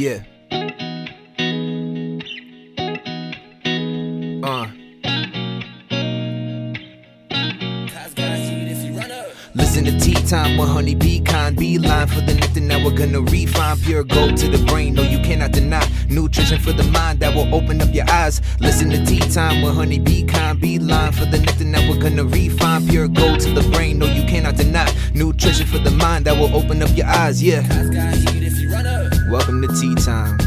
Yeah. Listen to Tea Time with Honey Pecan. Beeline for the nectar, now we're gonna refine. Pure gold to the brain, no you cannot deny. Nutrition for the mind that will open up your eyes. Listen to Tea Time with Honey Pecan. Beeline for the nectar, now we're gonna refine. Pure gold to the brain, no you cannot deny. Nutrition for the mind that will open up your eyes, yeah. Welcome to Tea Time.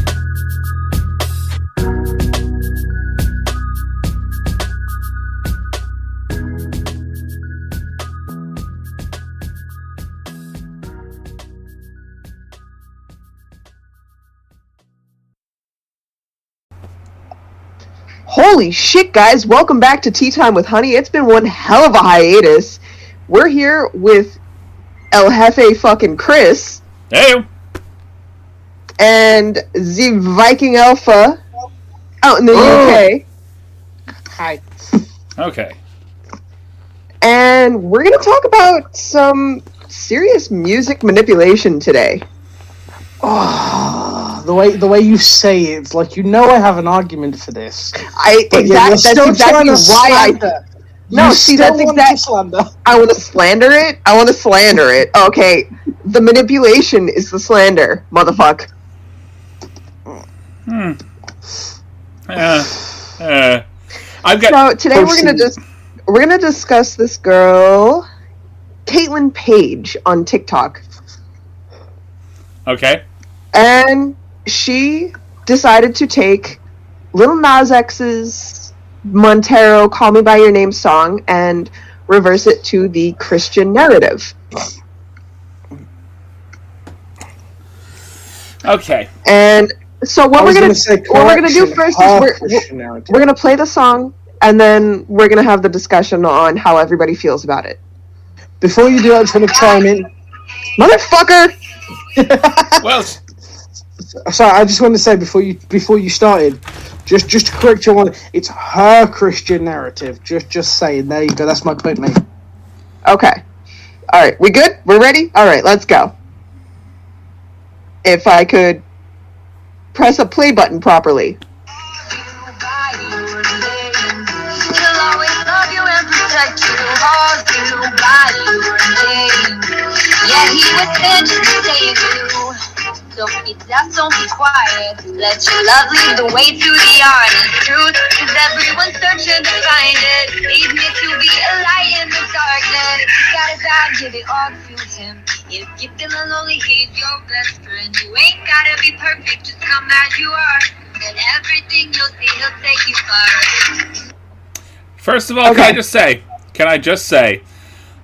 Holy shit, guys. Welcome back to Tea Time with Honey. It's been one hell of a hiatus. We're here with El Jefe fucking Chris. Hey. And the Viking Alpha out in the UK. Hi. Okay. And we're going to talk about some serious music manipulation today. Oh, the way you say it, it's like, you know, I have an argument for this. That's exactly why I want to slander it. I want to slander it. Okay, the manipulation is the slander, motherfucker. I've got. So today we're gonna discuss this girl, Caitlin Page, on TikTok. Okay. And she decided to take Lil Nas X's Montero Call Me By Your Name song and reverse it to the Christian narrative. Okay. And so what we're gonna do first is we're gonna play the song and then we're gonna have the discussion on how everybody feels about it. Before you do that, I just want to chime in. Motherfucker! Well, sorry, I just want to say before you started, just to correct you on, it's her Christian narrative. Just saying. There you go. That's my point, mate. Okay. All right. We good? We're ready? All right. Let's go. If I could press a play button properly. Yeah, he was sent to save you. Don't be deaf, don't be quiet. Let your love lead the way to the honest truth. Cause everyone's searching to find it. He's meant to be a light in the darkness. Gotta die, give it all to him. If you're feeling lonely, he's your best friend. You ain't gotta be perfect, just come as you are. And everything you'll see, he'll take you far. First of all, okay. Can I just say,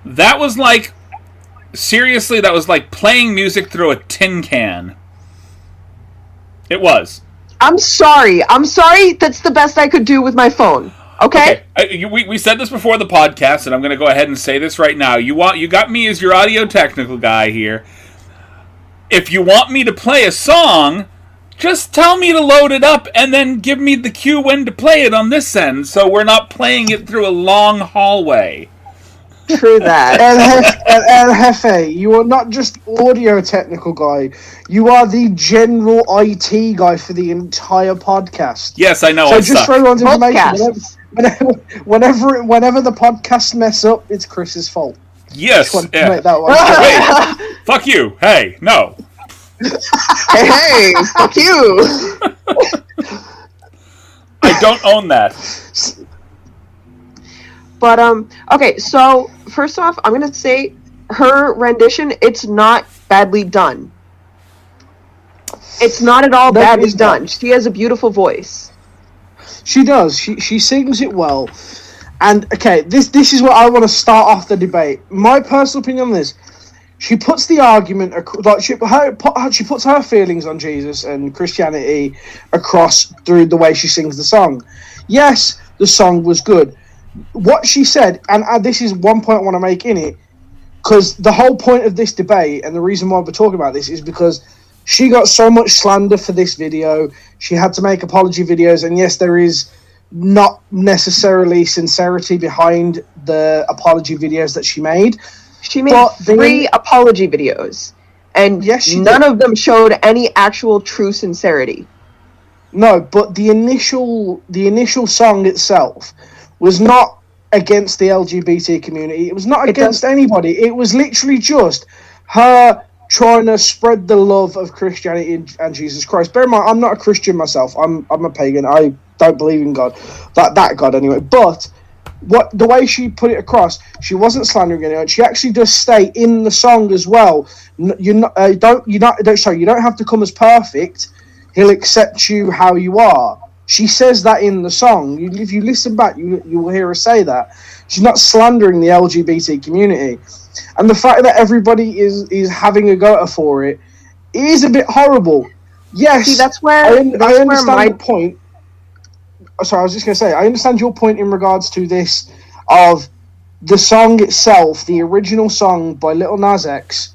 that was like, seriously, that was like playing music through a tin can. It was. I'm sorry. That's the best I could do with my phone. Okay? We said this before the podcast, and I'm going to go ahead and say this right now. You got me as your audio technical guy here. If you want me to play a song, just tell me to load it up and then give me the cue when to play it on this end, so we're not playing it through a long hallway. True that. El Jefe, you are not just audio technical guy. You are the general IT guy for the entire podcast. Yes, I know. So just for everyone's information, whenever the podcasts mess up, it's Chris's fault. Yes. Make that one. Wait, fuck you. Hey, no. Hey, fuck you. I don't own that. But, okay, so, first off, I'm gonna say, her rendition, it's not badly done. It's not at all badly done. She has a beautiful voice. She does. She sings it well. And, okay, this is what I want to start off the debate. My personal opinion on this, she puts the argument, like, she puts her feelings on Jesus and Christianity across through the way she sings the song. Yes, the song was good. What she said, and this is one point I want to make in it, because the whole point of this debate, and the reason why we're talking about this, is because she got so much slander for this video. She had to make apology videos, and yes, there is not necessarily sincerity behind the apology videos that she made. She made 3 apology videos. And Yes, she none did. of them showed any actual true sincerity. No, but the initial song itself was not against the LGBT community. It was not against anybody. It was literally just her trying to spread the love of Christianity and Jesus Christ. Bear in mind, I'm not a Christian myself. I'm a pagan. I don't believe in God, that God anyway. But the way she put it across, she wasn't slandering anyone. She actually does state in the song as well. You don't have to come as perfect. He'll accept you how you are. She says that in the song. If you listen back, you will hear her say that. She's not slandering the LGBT community. And the fact that everybody is having a go at her for it is a bit horrible. Yes, See, that's where I that's understand where my the point. Sorry, I was just going to say, I understand your point in regards to this of the song itself. The original song by Lil Nas X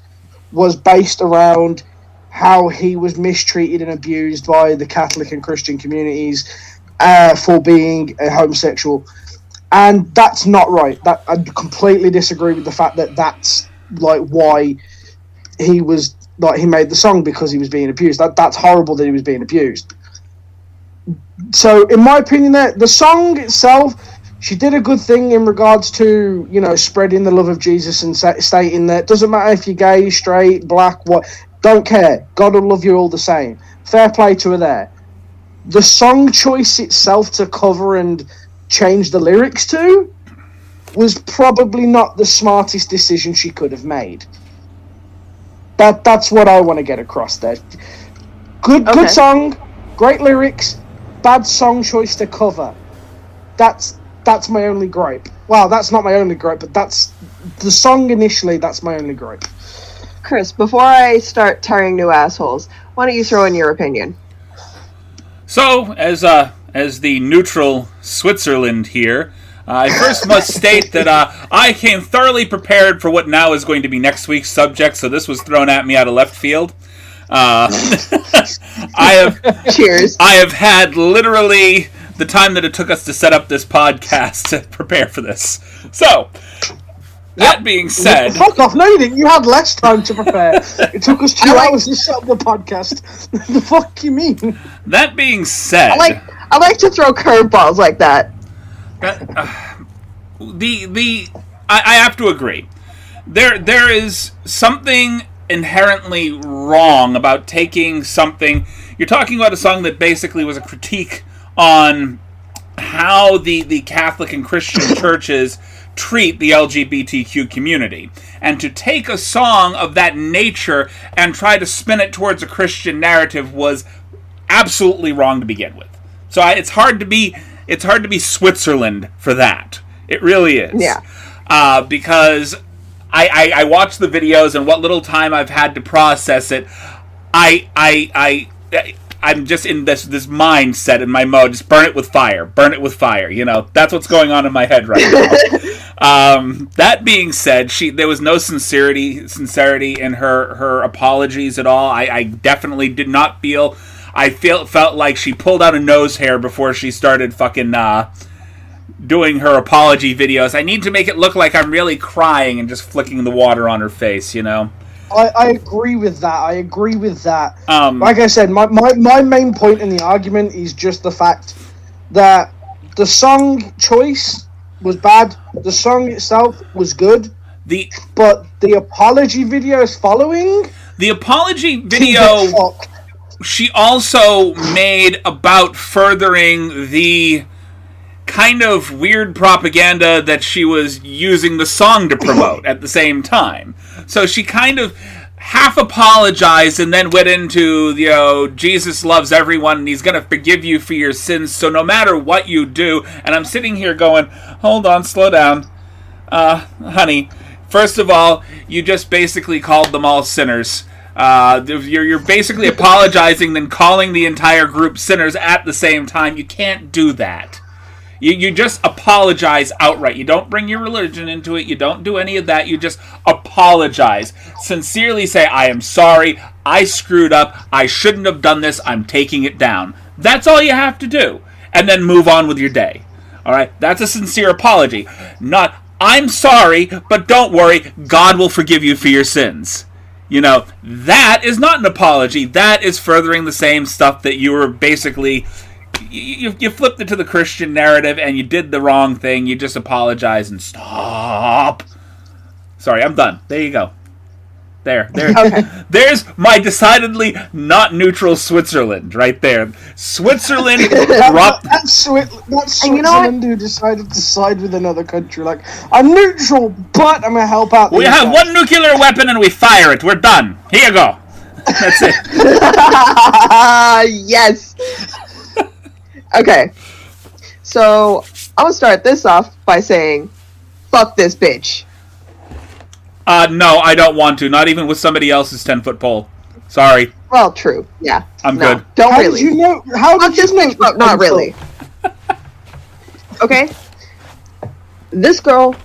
was based around how he was mistreated and abused by the Catholic and Christian communities for being a homosexual. And that's not right. That I completely disagree with the fact that that's like why he was like he made the song, because he was being abused. That's horrible that he was being abused. So, in my opinion, the song itself, she did a good thing in regards to, you know, spreading the love of Jesus and stating that it doesn't matter if you're gay, straight, black, what, don't care. God will love you all the same. Fair play to her there. The song choice itself to cover and change the lyrics to was probably not the smartest decision she could have made. That's what I want to get across there. Good song, great lyrics, bad song choice to cover. That's my only gripe. Well, that's not my only gripe, but that's the song initially. That's my only gripe. Chris, before I start tearing new assholes, why don't you throw in your opinion? So, as the neutral Switzerland here, I first must state that I came thoroughly prepared for what now is going to be next week's subject, so this was thrown at me out of left field. Cheers. I have had literally the time that it took us to set up this podcast to prepare for this. So, that being said... Fuck off, no you didn't. You had less time to prepare. It took us 2 hours to set up the podcast. The fuck you mean? That being said... I like to throw curveballs like that. I have to agree. There is something inherently wrong about taking something... You're talking about a song that basically was a critique on how the Catholic and Christian churches treat the LGBTQ community. And to take a song of that nature and try to spin it towards a Christian narrative was absolutely wrong to begin with. So it's hard to be Switzerland for that. It really is. Yeah. Because I watched the videos, and what little time I've had to process it, I'm just in this mindset, in my mode, just burn it with fire, you know, that's what's going on in my head right now. That being said, there was no sincerity in her apologies at all. I definitely did not feel, felt like she pulled out a nose hair before she started fucking, doing her apology videos. I need to make it look like I'm really crying and just flicking the water on her face, you know? I agree with that. Like I said, my main point in the argument is just the fact that the song choice was bad. The song itself was good. But the apology videos following... The apology video she also made about furthering the kind of weird propaganda that she was using the song to promote at the same time. So she kind of half apologized and then went into, you know, Jesus loves everyone and he's going to forgive you for your sins, so no matter what you do. And I'm sitting here going, hold on, slow down. Honey, first of all, you just basically called them all sinners. You're basically apologizing, then calling the entire group sinners at the same time. You can't do that. You just apologize outright. You don't bring your religion into it. You don't do any of that. You just apologize. Sincerely say, I am sorry. I screwed up. I shouldn't have done this. I'm taking it down. That's all you have to do. And then move on with your day. All right? That's a sincere apology. Not, I'm sorry, but don't worry. God will forgive you for your sins. You know, that is not an apology. That is furthering the same stuff that you were basically... You flipped it to the Christian narrative and you did the wrong thing. You just apologize and stop. Sorry, I'm done. There you go. There. Okay. There's my decidedly not neutral Switzerland right there. Switzerland dropped... That's Switzerland And you know what? who decided to side with another country. Like, I'm neutral, but I'm going to help out. We have one nuclear weapon and we fire it. We're done. Here you go. That's it. Yes. Okay. So, I'm going to start this off by saying, fuck this bitch. No, I don't want to. Not even with somebody else's 10-foot pole. Sorry. Well, true. Yeah. I'm No, good. Don't How really. did you know? How Fuck did this you know? bitch, but not really. Okay? This girl,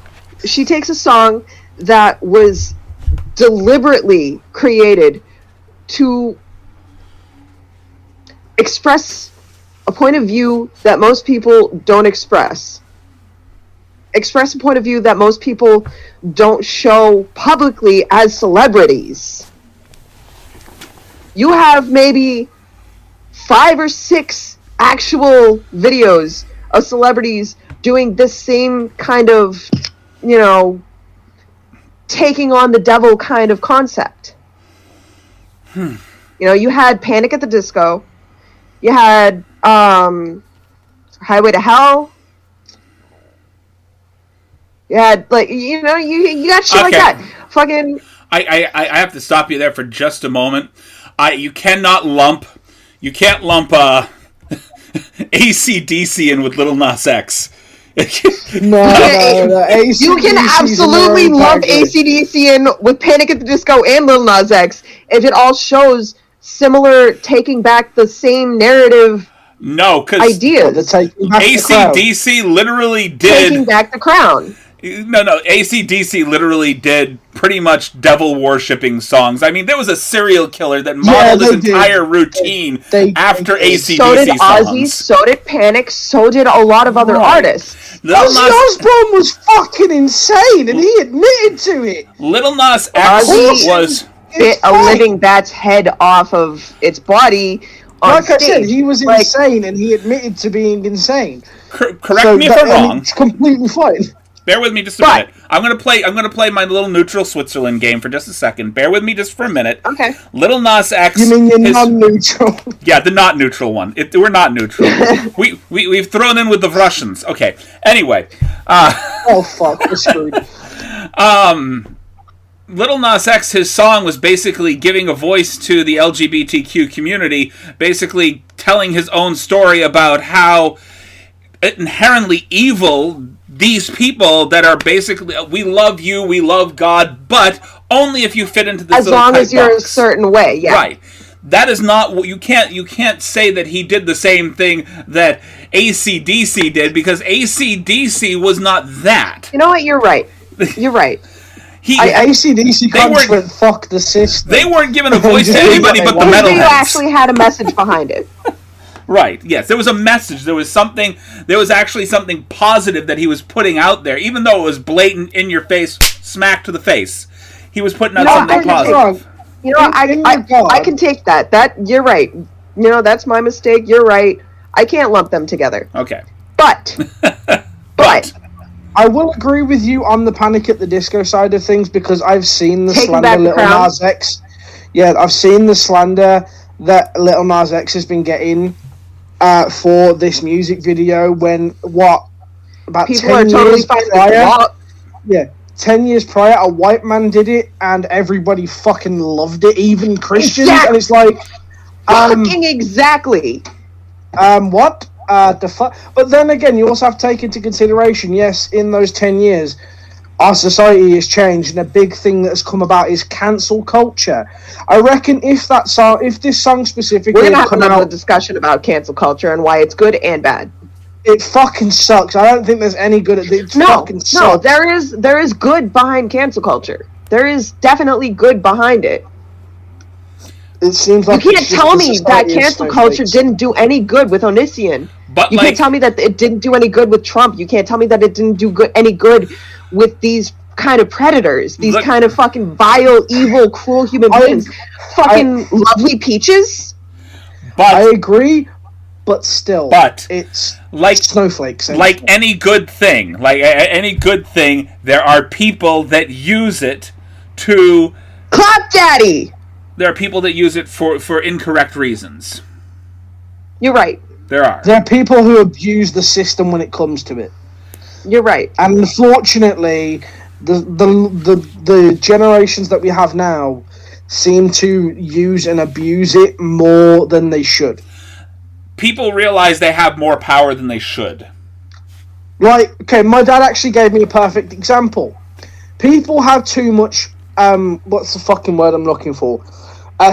she takes a song that was deliberately created to express a point of view that most people don't express. Express a point of view that most people don't show publicly as celebrities. You have maybe 5 or 6 actual videos of celebrities doing this same kind of, you know, taking on the devil kind of concept. You know, you had Panic at the Disco. You had Highway to Hell. You had, like, you know, you got shit like Okay. that. Fucking... I have to stop you there for just a moment. You can't lump AC/DC in with Lil Nas X. No. You can absolutely lump AC/DC in with Panic at the Disco and Lil Nas X if it all shows similar taking back the same narrative No, because ideas. AC/DC literally Taking did... back the crown. No, AC/DC literally did pretty much devil-worshipping songs. I mean, there was a serial killer that modeled his entire routine after AC/DC So did Ozzy, songs. so did Panic, so did a lot of other artists. Ozzy Osbourne was fucking insane, and he admitted to it. Little Nas X Ozzy was... bit a living bat's head off of its body on Like stage. I said, he was Like, insane, and he admitted to being insane. Correct me if I'm wrong. It's completely fine. Bear with me just a minute. I'm gonna play my little neutral Switzerland game for just a second. Bear with me just for a minute. Okay. Little Nas X. You mean you're non-neutral? Yeah, the not neutral one. We're not neutral. we've thrown in with the Russians. Okay. Anyway. Oh fuck, we're screwed. Little Nas X, his song was basically giving a voice to the LGBTQ community, basically telling his own story about how inherently evil these people that are basically, we love you, we love God, but only if you fit into this as little long tight as you're box. a certain way, yeah. Right. That is not what you can't say that he did the same thing that AC/DC did, because AC/DC was not that. You know what? You're right. You're right. AC/DC cunts went fuck the system. They weren't giving a voice to anybody but the metalheads. You actually had a message behind it. Right, yes. There was a message. There was actually something positive that he was putting out there, even though it was blatant, in your face, smack to the face. He was putting out something positive. You know, I can take that. You're right. You know, that's my mistake. You're right. I can't lump them together. Okay. But I will agree with you on the Panic at the Disco side of things, because I've seen the Taking slander back the Little crown. Nas X. Yeah, I've seen the slander that Little Nas X has been getting for this music video when, about people 10 are totally years fine prior? with Yeah, 10 years prior, a white man did it, and everybody fucking loved it, even Christians, and it's like... fucking exactly. What? The fuck? But then again, you also have to take into consideration, yes, in those 10 years, our society has changed, and a big thing that has come about is cancel culture. I reckon if this song specifically... We're going to have another discussion about cancel culture and why it's good and bad. It fucking sucks. I don't think there's any good at it. Fucking sucks. No, there is good behind cancel culture. There is definitely good behind it. It seems like you can't tell me that cancel culture didn't do any good with Onision. But you can't tell me that it didn't do any good with Trump. You can't tell me that it didn't do any good with these kind of predators, these Look- kind of fucking vile, evil, cruel human beings. Fucking lovely peaches. But I agree, but still, it's like snowflakes. Like any good thing, there are people that use it to Clap daddy. There are people that use it for incorrect reasons. You're right. There are. There are people who abuse the system when it comes to it. You're right. And unfortunately, the generations that we have now seem to use and abuse it more than they should. People realize they have more power than they should. Like, okay, my dad actually gave me a perfect example. People have too much, what's the fucking word I'm looking for?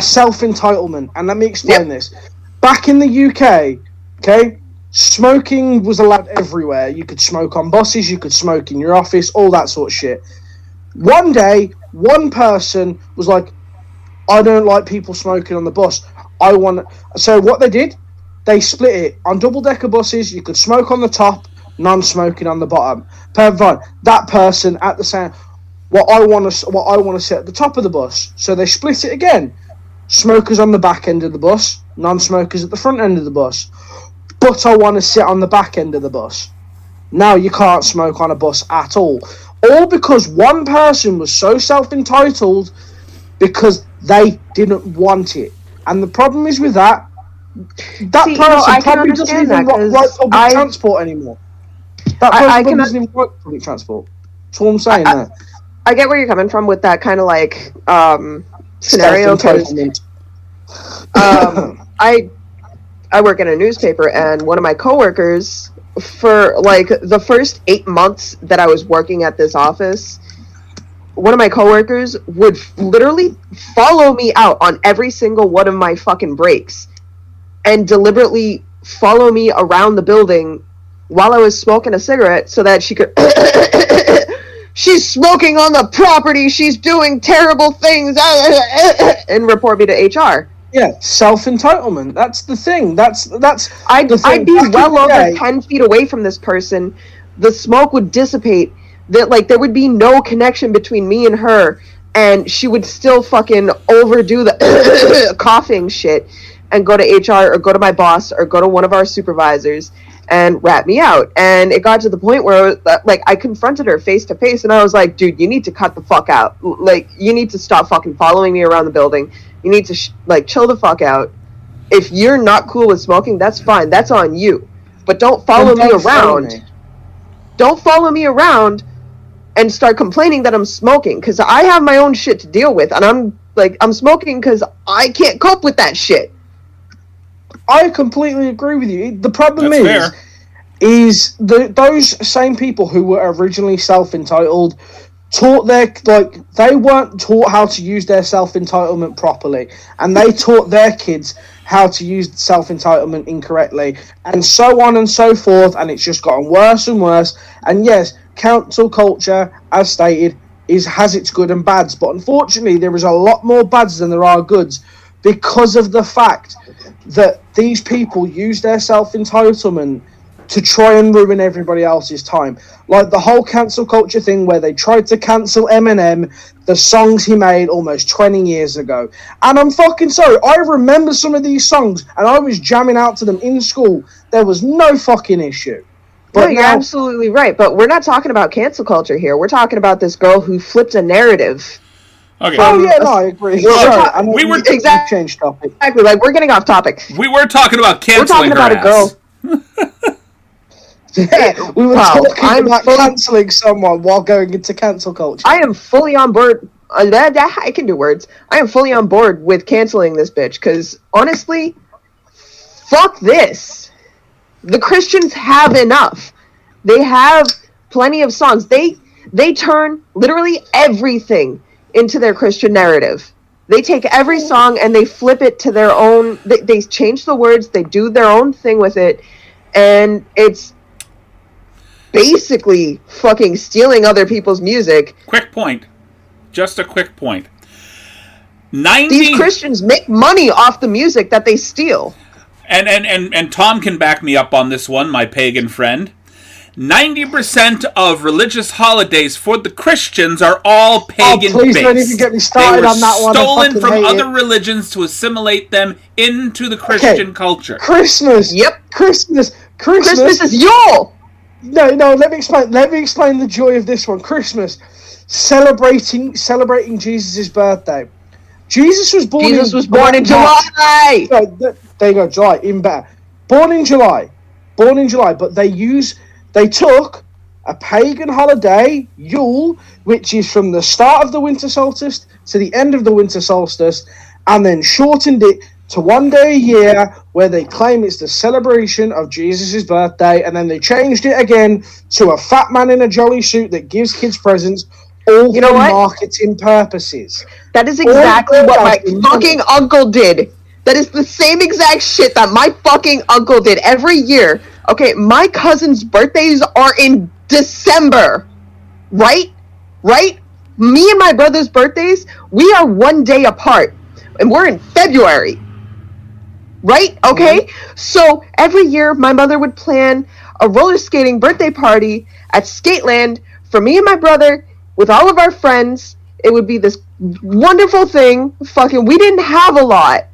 Self-entitlement. And let me explain this. Back in the UK, okay, smoking was allowed everywhere. You could smoke on buses, you could smoke in your office, all that sort of shit. One day, one person was like, I don't like people smoking on the bus. So what they did, they split it. On double-decker buses, you could smoke on the top, non-smoking on the bottom. Perfect. That person at the same, what I want to sit at the top of the bus. So they split it again. Smokers on the back end of the bus, non-smokers at the front end of the bus. But I want to sit on the back end of the bus. Now you can't smoke on a bus at all. All because one person was so self-entitled because they didn't want it. And the problem is with that person probably doesn't even ride public transport anymore. That person doesn't even ride public transport. That's what I'm saying there. I get where you're coming from with that kind of like scenario. I work in a newspaper, and one of my coworkers, for like the first 8 months that I was working at this office, one of my coworkers would literally follow me out on every single one of my fucking breaks and deliberately follow me around the building while I was smoking a cigarette so that she could she's smoking on the property, she's doing terrible things, and report me to HR. Yeah, self-entitlement. That's the thing. I'd be well over 10 feet away from this person. The smoke would dissipate. There would be no connection between me and her, and she would still fucking overdo the coughing shit and go to HR or go to my boss or go to one of our supervisors and rat me out. And it got to the point where I confronted her face to face, and I was like, dude, you need to cut the fuck out. You need to stop fucking following me around the building. You need to chill the fuck out. If you're not cool with smoking, that's fine. That's on you. But don't follow me around. Don't follow me around and start complaining that I'm smoking, because I have my own shit to deal with, and I'm smoking because I can't cope with that shit. I completely agree with you. The problem That's is those same people who were originally self-entitled they weren't taught how to use their self-entitlement properly, and they taught their kids how to use self-entitlement incorrectly, and so on and so forth, and it's just gotten worse and worse. And yes, cancel culture, as stated, has its good and bads, but unfortunately there is a lot more bads than there are goods, because of the fact that these people use their self-entitlement to try and ruin everybody else's time. Like the whole cancel culture thing where they tried to cancel Eminem, the songs he made almost 20 years ago. And I'm fucking sorry, I remember some of these songs and I was jamming out to them in school. There was no fucking issue. But no, you're absolutely right. But we're not talking about cancel culture here. We're talking about this girl who flipped a narrative. Okay. I agree. We were exactly change topic. Exactly. We're getting off topic. We were talking about canceling. We're talking about a girl. We were talking about cancelling someone while going into cancel culture. I am fully on board. I can do words. I am fully on board with canceling this bitch, because honestly, fuck this. The Christians have enough. They have plenty of songs. They turn literally everything into their Christian narrative. They take every song and they flip it to their own. They change the words. They do their own thing with it, and it's basically fucking stealing other people's music. Quick point. Just a quick point. These Christians make money off the music that they steal. And Tom can back me up on this one, my pagan friend. 90% of religious holidays for the Christians are all pagan-based. Please don't even get me started on that one. They were stolen from other religions to assimilate them into the Christian culture. Christmas. Yep. Christmas is Yule. No. Let me explain the joy of this one. Christmas, celebrating Jesus' birthday. Jesus was born in July. There you go, July. Even better. Born in July, but they took a pagan holiday, Yule, which is from the start of the winter solstice to the end of the winter solstice, and then shortened it to 1 day a year, where they claim it's the celebration of Jesus' birthday, and then they changed it again to a fat man in a jolly suit that gives kids presents, all for marketing purposes. That is exactly what my fucking uncle did. That is the same exact shit that my fucking uncle did every year. Okay, my cousin's birthdays are in December. Right? Me and my brother's birthdays, we are 1 day apart. And we're in February. Right? Okay? So every year, my mother would plan a roller skating birthday party at Skateland for me and my brother with all of our friends. It would be this wonderful thing. Fucking, we didn't have a lot.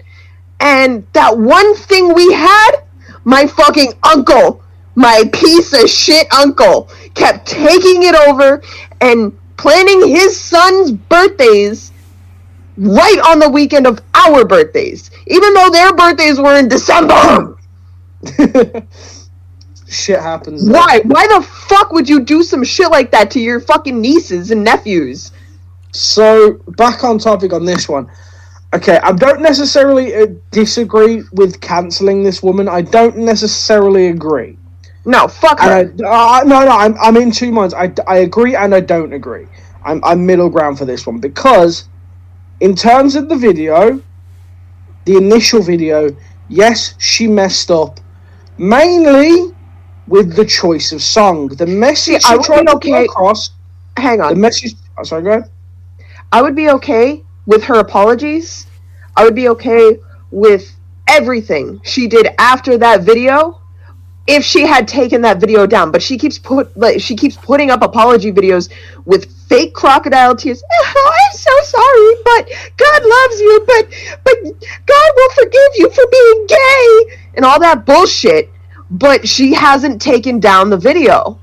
And that one thing we had, my fucking uncle, my piece of shit uncle, kept taking it over and planning his son's birthdays right on the weekend of our birthdays, even though their birthdays were in December. Shit happens. Why? Why the fuck would you do some shit like that to your fucking nieces and nephews? So, back on topic on this one. Okay, I don't necessarily disagree with cancelling this woman. I don't necessarily agree. No, fuck her. I'm in two minds. I agree and I don't agree. I'm middle ground for this one, because in terms of the video, the initial video, yes, she messed up, mainly with the choice of song. The message she tried to get across. Hang on. The message. Oh, sorry, go ahead. I would be okay with her apologies. I would be okay with everything she did after that video if she had taken that video down. But she keeps putting up apology videos with fake crocodile tears. Oh, I'm so sorry, but God loves you, but God will forgive you for being gay and all that bullshit. But she hasn't taken down the video.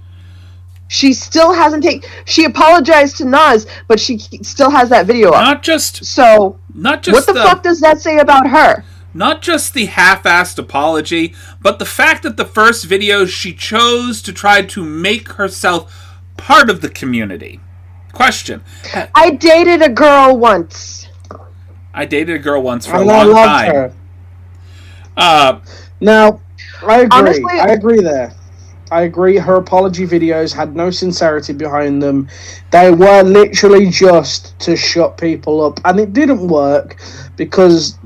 She still hasn't she apologized to Nas, but she still has that video up. Not just what the fuck does that say about her? Not just the half-assed apology, but the fact that the first video she chose to try to make herself part of the community. Question. I dated a girl once. I dated a girl once for a long time. Now, I agree. Honestly, I agree there. I agree, her apology videos had no sincerity behind them. They were literally just to shut people up. And it didn't work because,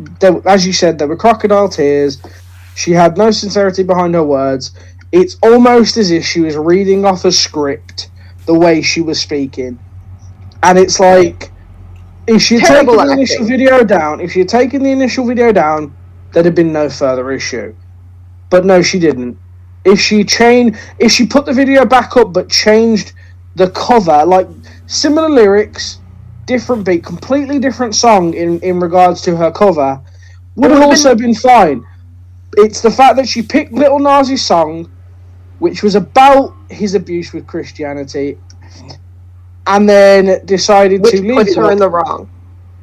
as you said, there were crocodile tears. She had no sincerity behind her words. It's almost as if she was reading off a script the way she was speaking. And it's like, if she had taken the initial video down, there'd have been no further issue. But no, she didn't. If she put the video back up but changed the cover, like similar lyrics, different beat, completely different song in regards to her cover, would have also been fine. It's the fact that she picked Lil Nas' song, which was about his abuse with Christianity, and then decided to leave puts her in the wrong.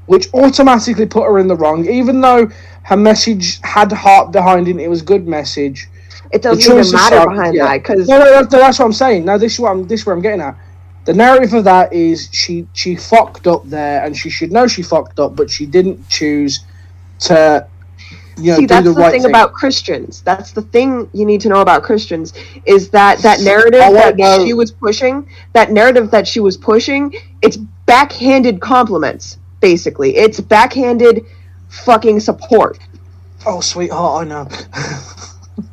Which automatically put her in the wrong, even though her message had heart behind it. It was a good message. It doesn't even matter behind that, because no, that's what I'm saying. No, this is where I'm getting at. The narrative of that is she fucked up there, and she should know she fucked up, but she didn't choose to, see, that's the thing about Christians. That's the thing you need to know about Christians, is that narrative she was pushing. That narrative that she was pushing. It's backhanded compliments, basically. It's backhanded fucking support. Oh, sweetheart, I know.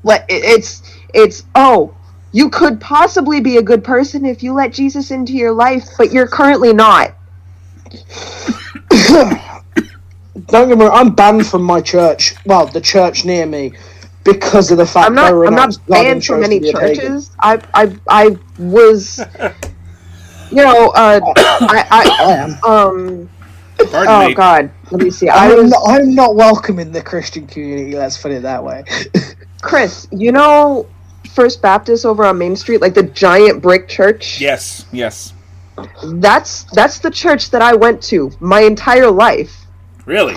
It's oh, you could possibly be a good person if you let Jesus into your life, but you're currently not. Don't get me wrong, I'm banned from my church. Well, the church near me, because of the fact I'm not banned from any churches. I was, I am. Pardon me. God, let me see. I'm not welcome in the Christian community. Let's put it that way. Chris, First Baptist over on Main Street, like the giant brick church. Yes. That's the church that I went to my entire life. Really?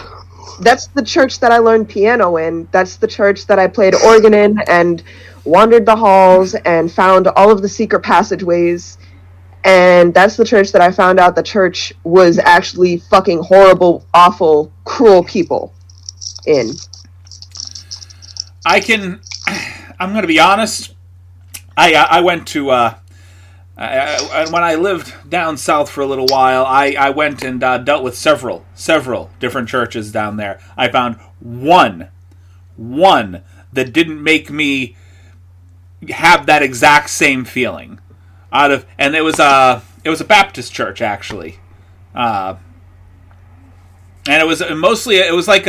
That's the church that I learned piano in. That's the church that I played organ in and wandered the halls and found all of the secret passageways. And that's the church that I found out the church was actually fucking horrible, awful, cruel people in. I'm going to be honest. I went to, when I lived down south for a little while, I went and dealt with several different churches down there. I found one that didn't make me have that exact same feeling. And it was a Baptist church, actually. And it was like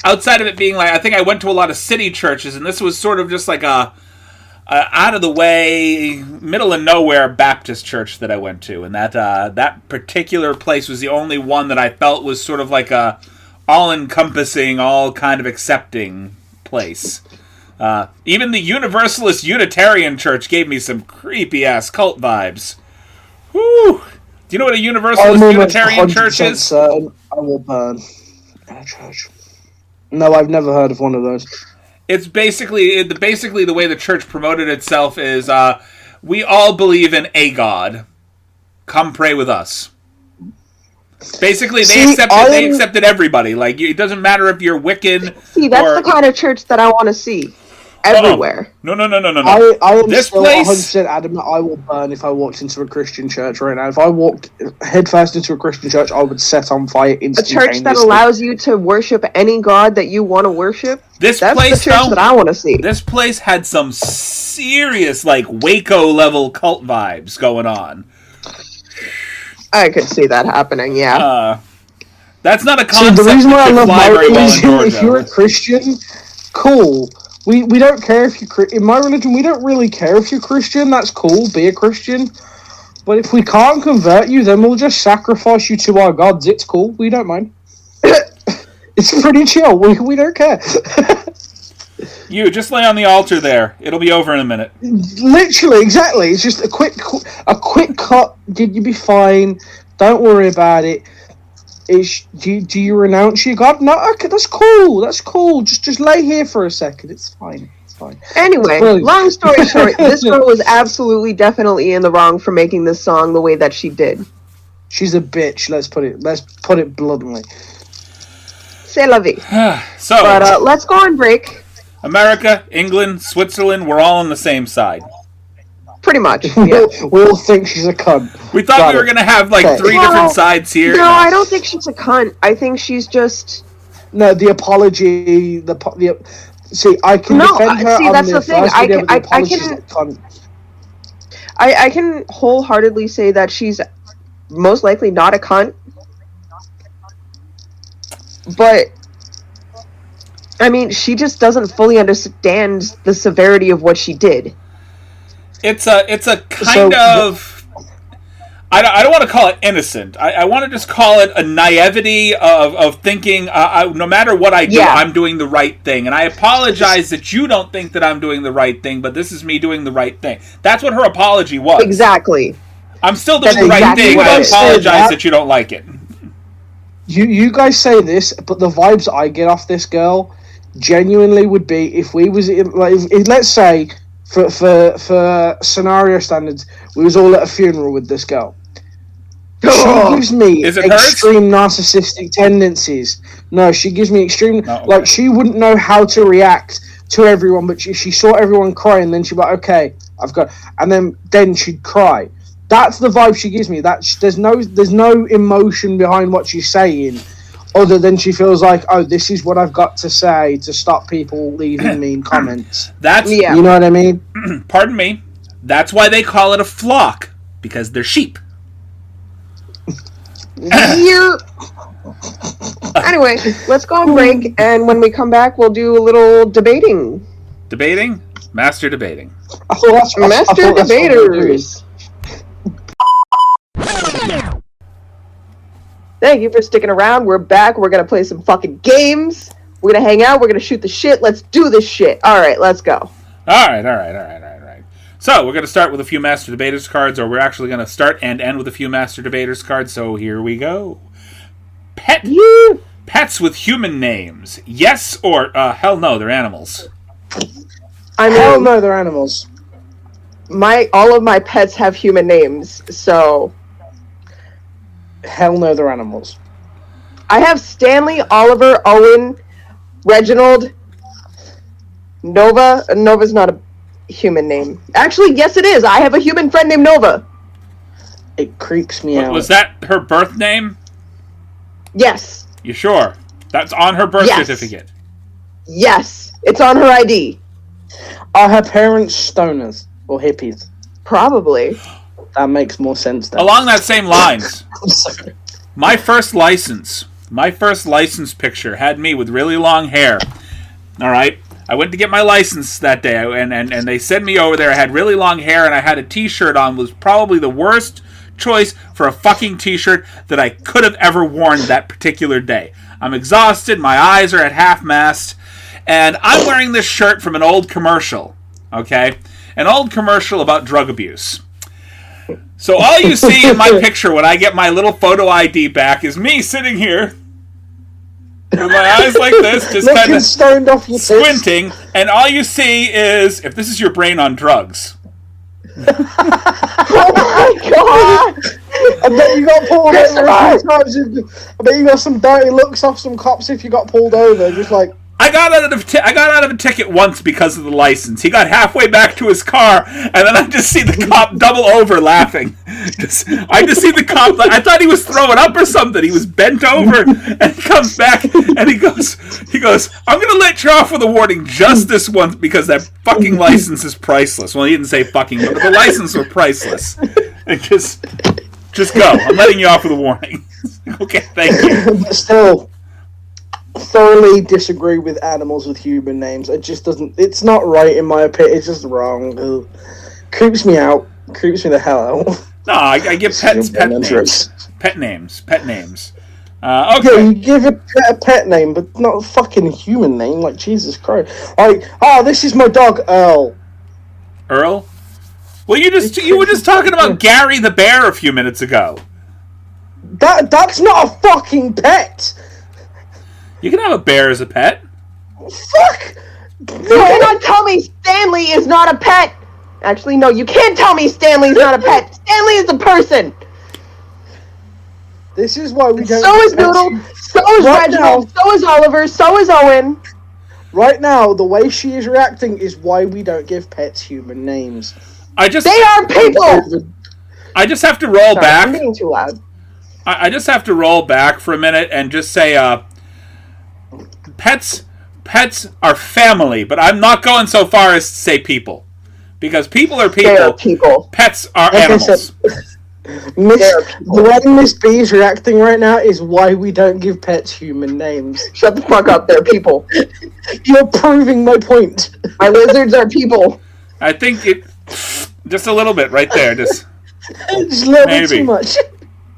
outside of it being like, I think I went to a lot of city churches, and this was sort of just like a out of the way, middle of nowhere Baptist church that I went to, and that particular place was the only one that I felt was sort of like a all-encompassing, all kind of accepting place. Even the Universalist Unitarian Church gave me some creepy-ass cult vibes. Whew! Do you know what a Universalist Unitarian Church is? Certain I will burn in a church. No, I've never heard of one of those. It's basically the way the church promoted itself is, we all believe in a God. Come pray with us. Basically, they accepted everybody. Like, it doesn't matter if you're Wiccan. See, that's the kind of church that I want to see. Everywhere. No. I am this still place 100% adamant I will burn if I walked into a Christian church right now. If I walked headfirst into a Christian church, I would set on fire instantaneously. A church that allows you to worship any god that you want to worship? That's the church that I want to see. This place had some serious, like, Waco-level cult vibes going on. I could see that happening, yeah. That's not a concept the reason why I love my religion, if you're a Christian, cool. We don't care if you're in my religion. We don't really care if you're Christian. That's cool. Be a Christian. But if we can't convert you, then we'll just sacrifice you to our gods. It's cool. We don't mind. It's pretty chill. We don't care. You just lay on the altar there. It'll be over in a minute. Literally, exactly. It's just a quick cut. Did you be fine? Don't worry about it. Do you renounce your God? No, okay, that's cool. That's cool. Just lay here for a second. It's fine. Anyway, long story short, this girl was absolutely, definitely in the wrong for making this song the way that she did. She's a bitch. Let's put it bluntly. C'est la vie. So, but let's go on break. America, England, Switzerland, we're all on the same side. Pretty much. Yeah. We all think she's a cunt. We thought we were going to have like three different sides here. No, I don't think she's a cunt. I think she's just... No, the apology, see, I can defend her. See, that's the thing. I can wholeheartedly say that she's most likely not a cunt. But I mean, she just doesn't fully understand the severity of what she did. It's a kind of... I don't want to call it innocent. I want to just call it a naivety of thinking, no matter what I do, I'm doing the right thing. And I apologize that you don't think that I'm doing the right thing, but this is me doing the right thing. That's what her apology was. Exactly. I'm still doing the right thing, but I apologize that you don't like it. You guys say this, but the vibes I get off this girl genuinely would be if we was in, like, let's say for scenario standards, we was all at a funeral with this girl. She gives me extreme narcissistic tendencies. No, she gives me extreme like she wouldn't know how to react to everyone, but she saw everyone crying, then she'd be like, okay, I've got, and then she'd cry. That's the vibe she gives me. There's no emotion behind what she's saying, other than she feels like, oh, this is what I've got to say to stop people leaving mean comments. You know what I mean? Pardon me. That's why they call it a flock, because they're sheep. Anyway, let's go on break, and when we come back, we'll do a little debating. Debating? Master debating. I thought that's Master Debaters. Thank you for sticking around. We're back. We're gonna play some fucking games. We're gonna hang out. We're gonna shoot the shit. Let's do this shit. All right, let's go. All right. So, we're going to start with a few Master Debaters cards, or we're actually going to start and end with a few Master Debaters cards, so here we go. Pets with human names. Yes or, hell no, they're animals. I mean, Hell no, they're animals. all of my pets have human names, so Hell no, they're animals. I have Stanley, Oliver, Owen, Reginald, Nova. Nova's not a human name. Actually, yes, it is. I have a human friend named Nova. It creeps me out. Was that her birth name? Yes. You sure? That's on her birth certificate. Yes. It's on her ID. Are her parents stoners or hippies? Probably. That makes more sense then. Along that same lines, I'm sorry. my first license picture had me with really long hair. All right? I went to get my license that day, and they sent me over there. I had really long hair, and I had a T-shirt on. It was probably the worst choice for a fucking T-shirt that I could have ever worn that particular day. I'm exhausted. My eyes are at half-mast. And I'm wearing this shirt from an old commercial. Okay? An old commercial about drug abuse. So all you see in my picture when I get my little photo ID back is me sitting here with my eyes like this, just kind of stoned off your squinting, and all you see is, if this is your brain on drugs. Oh my god! I bet you got pulled over a few times. I bet you got some dirty looks off some cops if you got pulled over. Just like, I got out of a ticket once because of the license. He got halfway back to his car, and then I just see the cop double over laughing. I just see the cop. I thought he was throwing up or something. He was bent over, and he comes back and he goes, "I'm gonna let you off with a warning just this once because that fucking license is priceless." Well, he didn't say fucking, but the license was priceless. And just go. I'm letting you off with a warning. Okay, thank you. but still. Thoroughly disagree with animals with human names. It just doesn't. It's not right in my opinion. It's just wrong. Ugh. Creeps me out. Creeps me the hell out. No, I give pets pet names. Pet names. Okay. Yeah, you give a pet name, but not a fucking human name. Like, Jesus Christ. Like, this is my dog, Earl. Earl? Well, you were just talking about Gary the bear a few minutes ago. That's not a fucking pet. You can have a bear as a pet. Fuck! You cannot tell me Stanley is not a pet! Actually, no, you can't tell me Stanley's not a pet! Stanley is a person! This is why we don't... So is Noodle, so is Reginald, so is Oliver, so is Owen. Right now, the way she is reacting is why we don't give pets human names. They are people! I just have to roll back. I'm being too loud. I just have to roll back for a minute and just say, pets are family, but I'm not going so far as to say people. Because people are people. They are people. Pets are Like animals. The way Miss B is reacting right now is why we don't give pets human names. Shut the fuck up, they're people. You're proving my point. My lizards are people. I think it... Just a little bit right there. Just a little bit too much.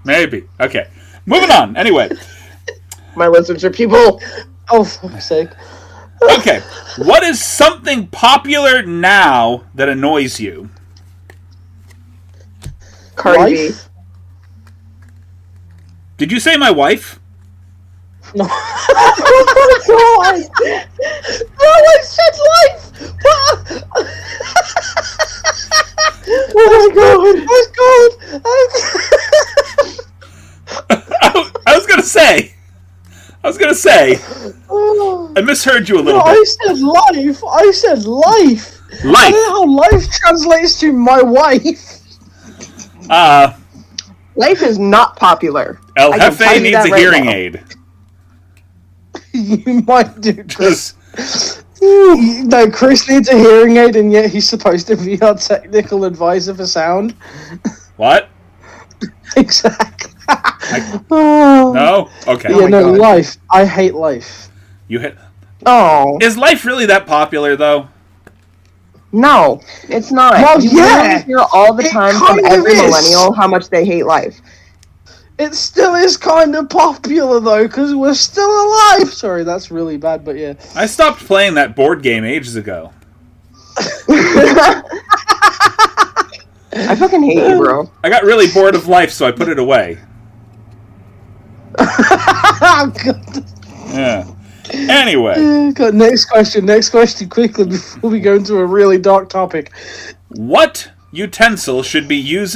Maybe. Okay. Moving on. Anyway. My lizards are people. Oh, for fuck's sake. Okay. What is something popular now that annoys you? Cardi B. Did you say my wife? No. Oh my god! No, I said life! Oh my god! I was gonna say. I misheard you a little bit. I said life. Life. I don't know how life translates to my wife. Life is not popular. El Jefe needs a hearing aid. You might do, Chris. No, Chris needs a hearing aid, and yet he's supposed to be our technical advisor for sound. What? Exactly. No? Okay. Yeah, no, life. I hate life. You hit. Oh. Is life really that popular, though? No, it's not. Well, you yeah, literally hear all the it time kind from of every is. millennial how much they hate life. It still is kind of popular, though, because we're still alive. Sorry, that's really bad, but yeah. I stopped playing that board game ages ago. I fucking hate you, bro. I got really bored of life, so I put it away. Oh, God. Yeah. Anyway. God, next question quickly before we go into a really dark topic. What utensil should be used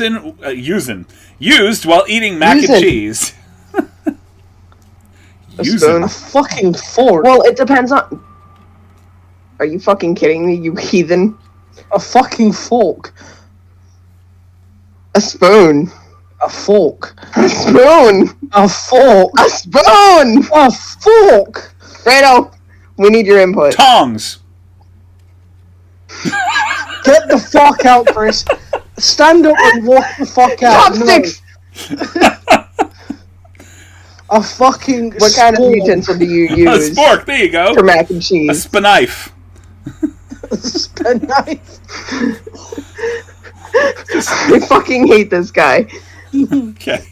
while eating mac and cheese? spoon. A fucking fork. Well, it depends on... Are you fucking kidding me, you heathen? A fucking fork. A spoon. A fork. A spoon. A fork. A spoon! A fork! Fredo, we need your input. Tongs. Get the fuck out, Chris. Stand up and walk the fuck out. Chopsticks! No. A fucking What kind of spork. utensil do you A use spork, there you go. for mac and A cheese? spanknife. A knife. I fucking hate this guy. Okay.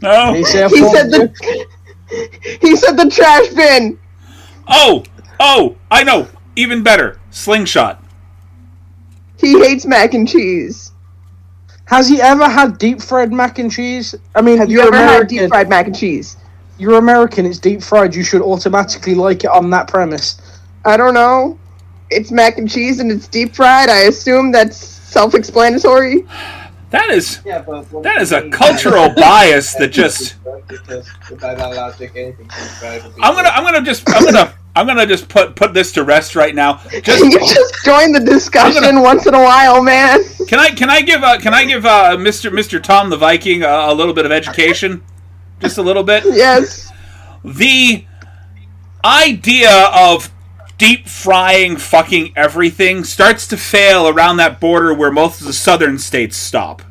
No? He said He said the trash bin. Oh, I know. Even better. Slingshot. He hates mac and cheese. Has he ever had deep fried mac and cheese? I mean, Have you you're ever had American. deep fried mac and cheese? You're American, it's deep fried. You should automatically like it on that premise. I don't know. It's mac and cheese and it's deep fried. I assume that's self-explanatory. That is Yeah, but that is a cultural bias that just because I'm not allowed to take anything. I'm gonna just put this to rest right now. Just You just join the discussion once in a while, man. can I give Mr. Tom the Viking a little bit of education? Just a little bit. Yes. The idea of deep frying fucking everything starts to fail around that border where most of the southern states stop.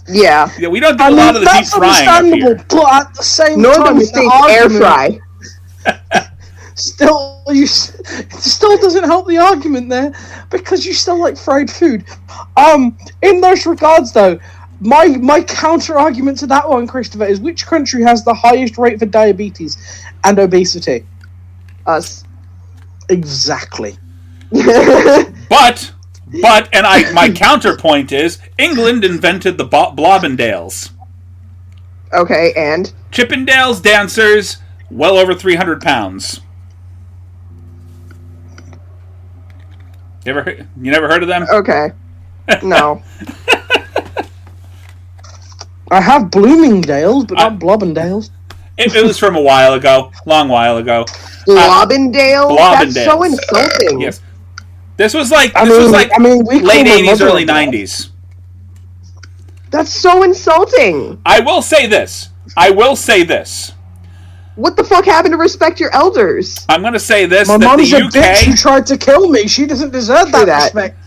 Yeah. Yeah, we don't do a lot of the deep that's frying up understandable, here. but at the same Northern time, states air fry. Still, it still doesn't help the argument there because you still like fried food. In those regards, though, my counter argument to that one, Christopher, is which country has the highest rate for diabetes and obesity? Us. Exactly. But my counterpoint is England invented the Blobbendales. Okay, and? Chippendales dancers, well over 300 pounds. You never heard of them? Okay. No. I have Bloomingdale's, but not Blobbendales. It was from a while ago, long while ago. Blobbendale? That's so Blobbendales. insulting. Yes. This was like we late call my 80s, mother early a doll. 90s. That's so insulting. I will say this. What the fuck happened to respect your elders? I'm going to say this, My that mom's the a bitch who UK... tried to kill me. She doesn't deserve that that. respect.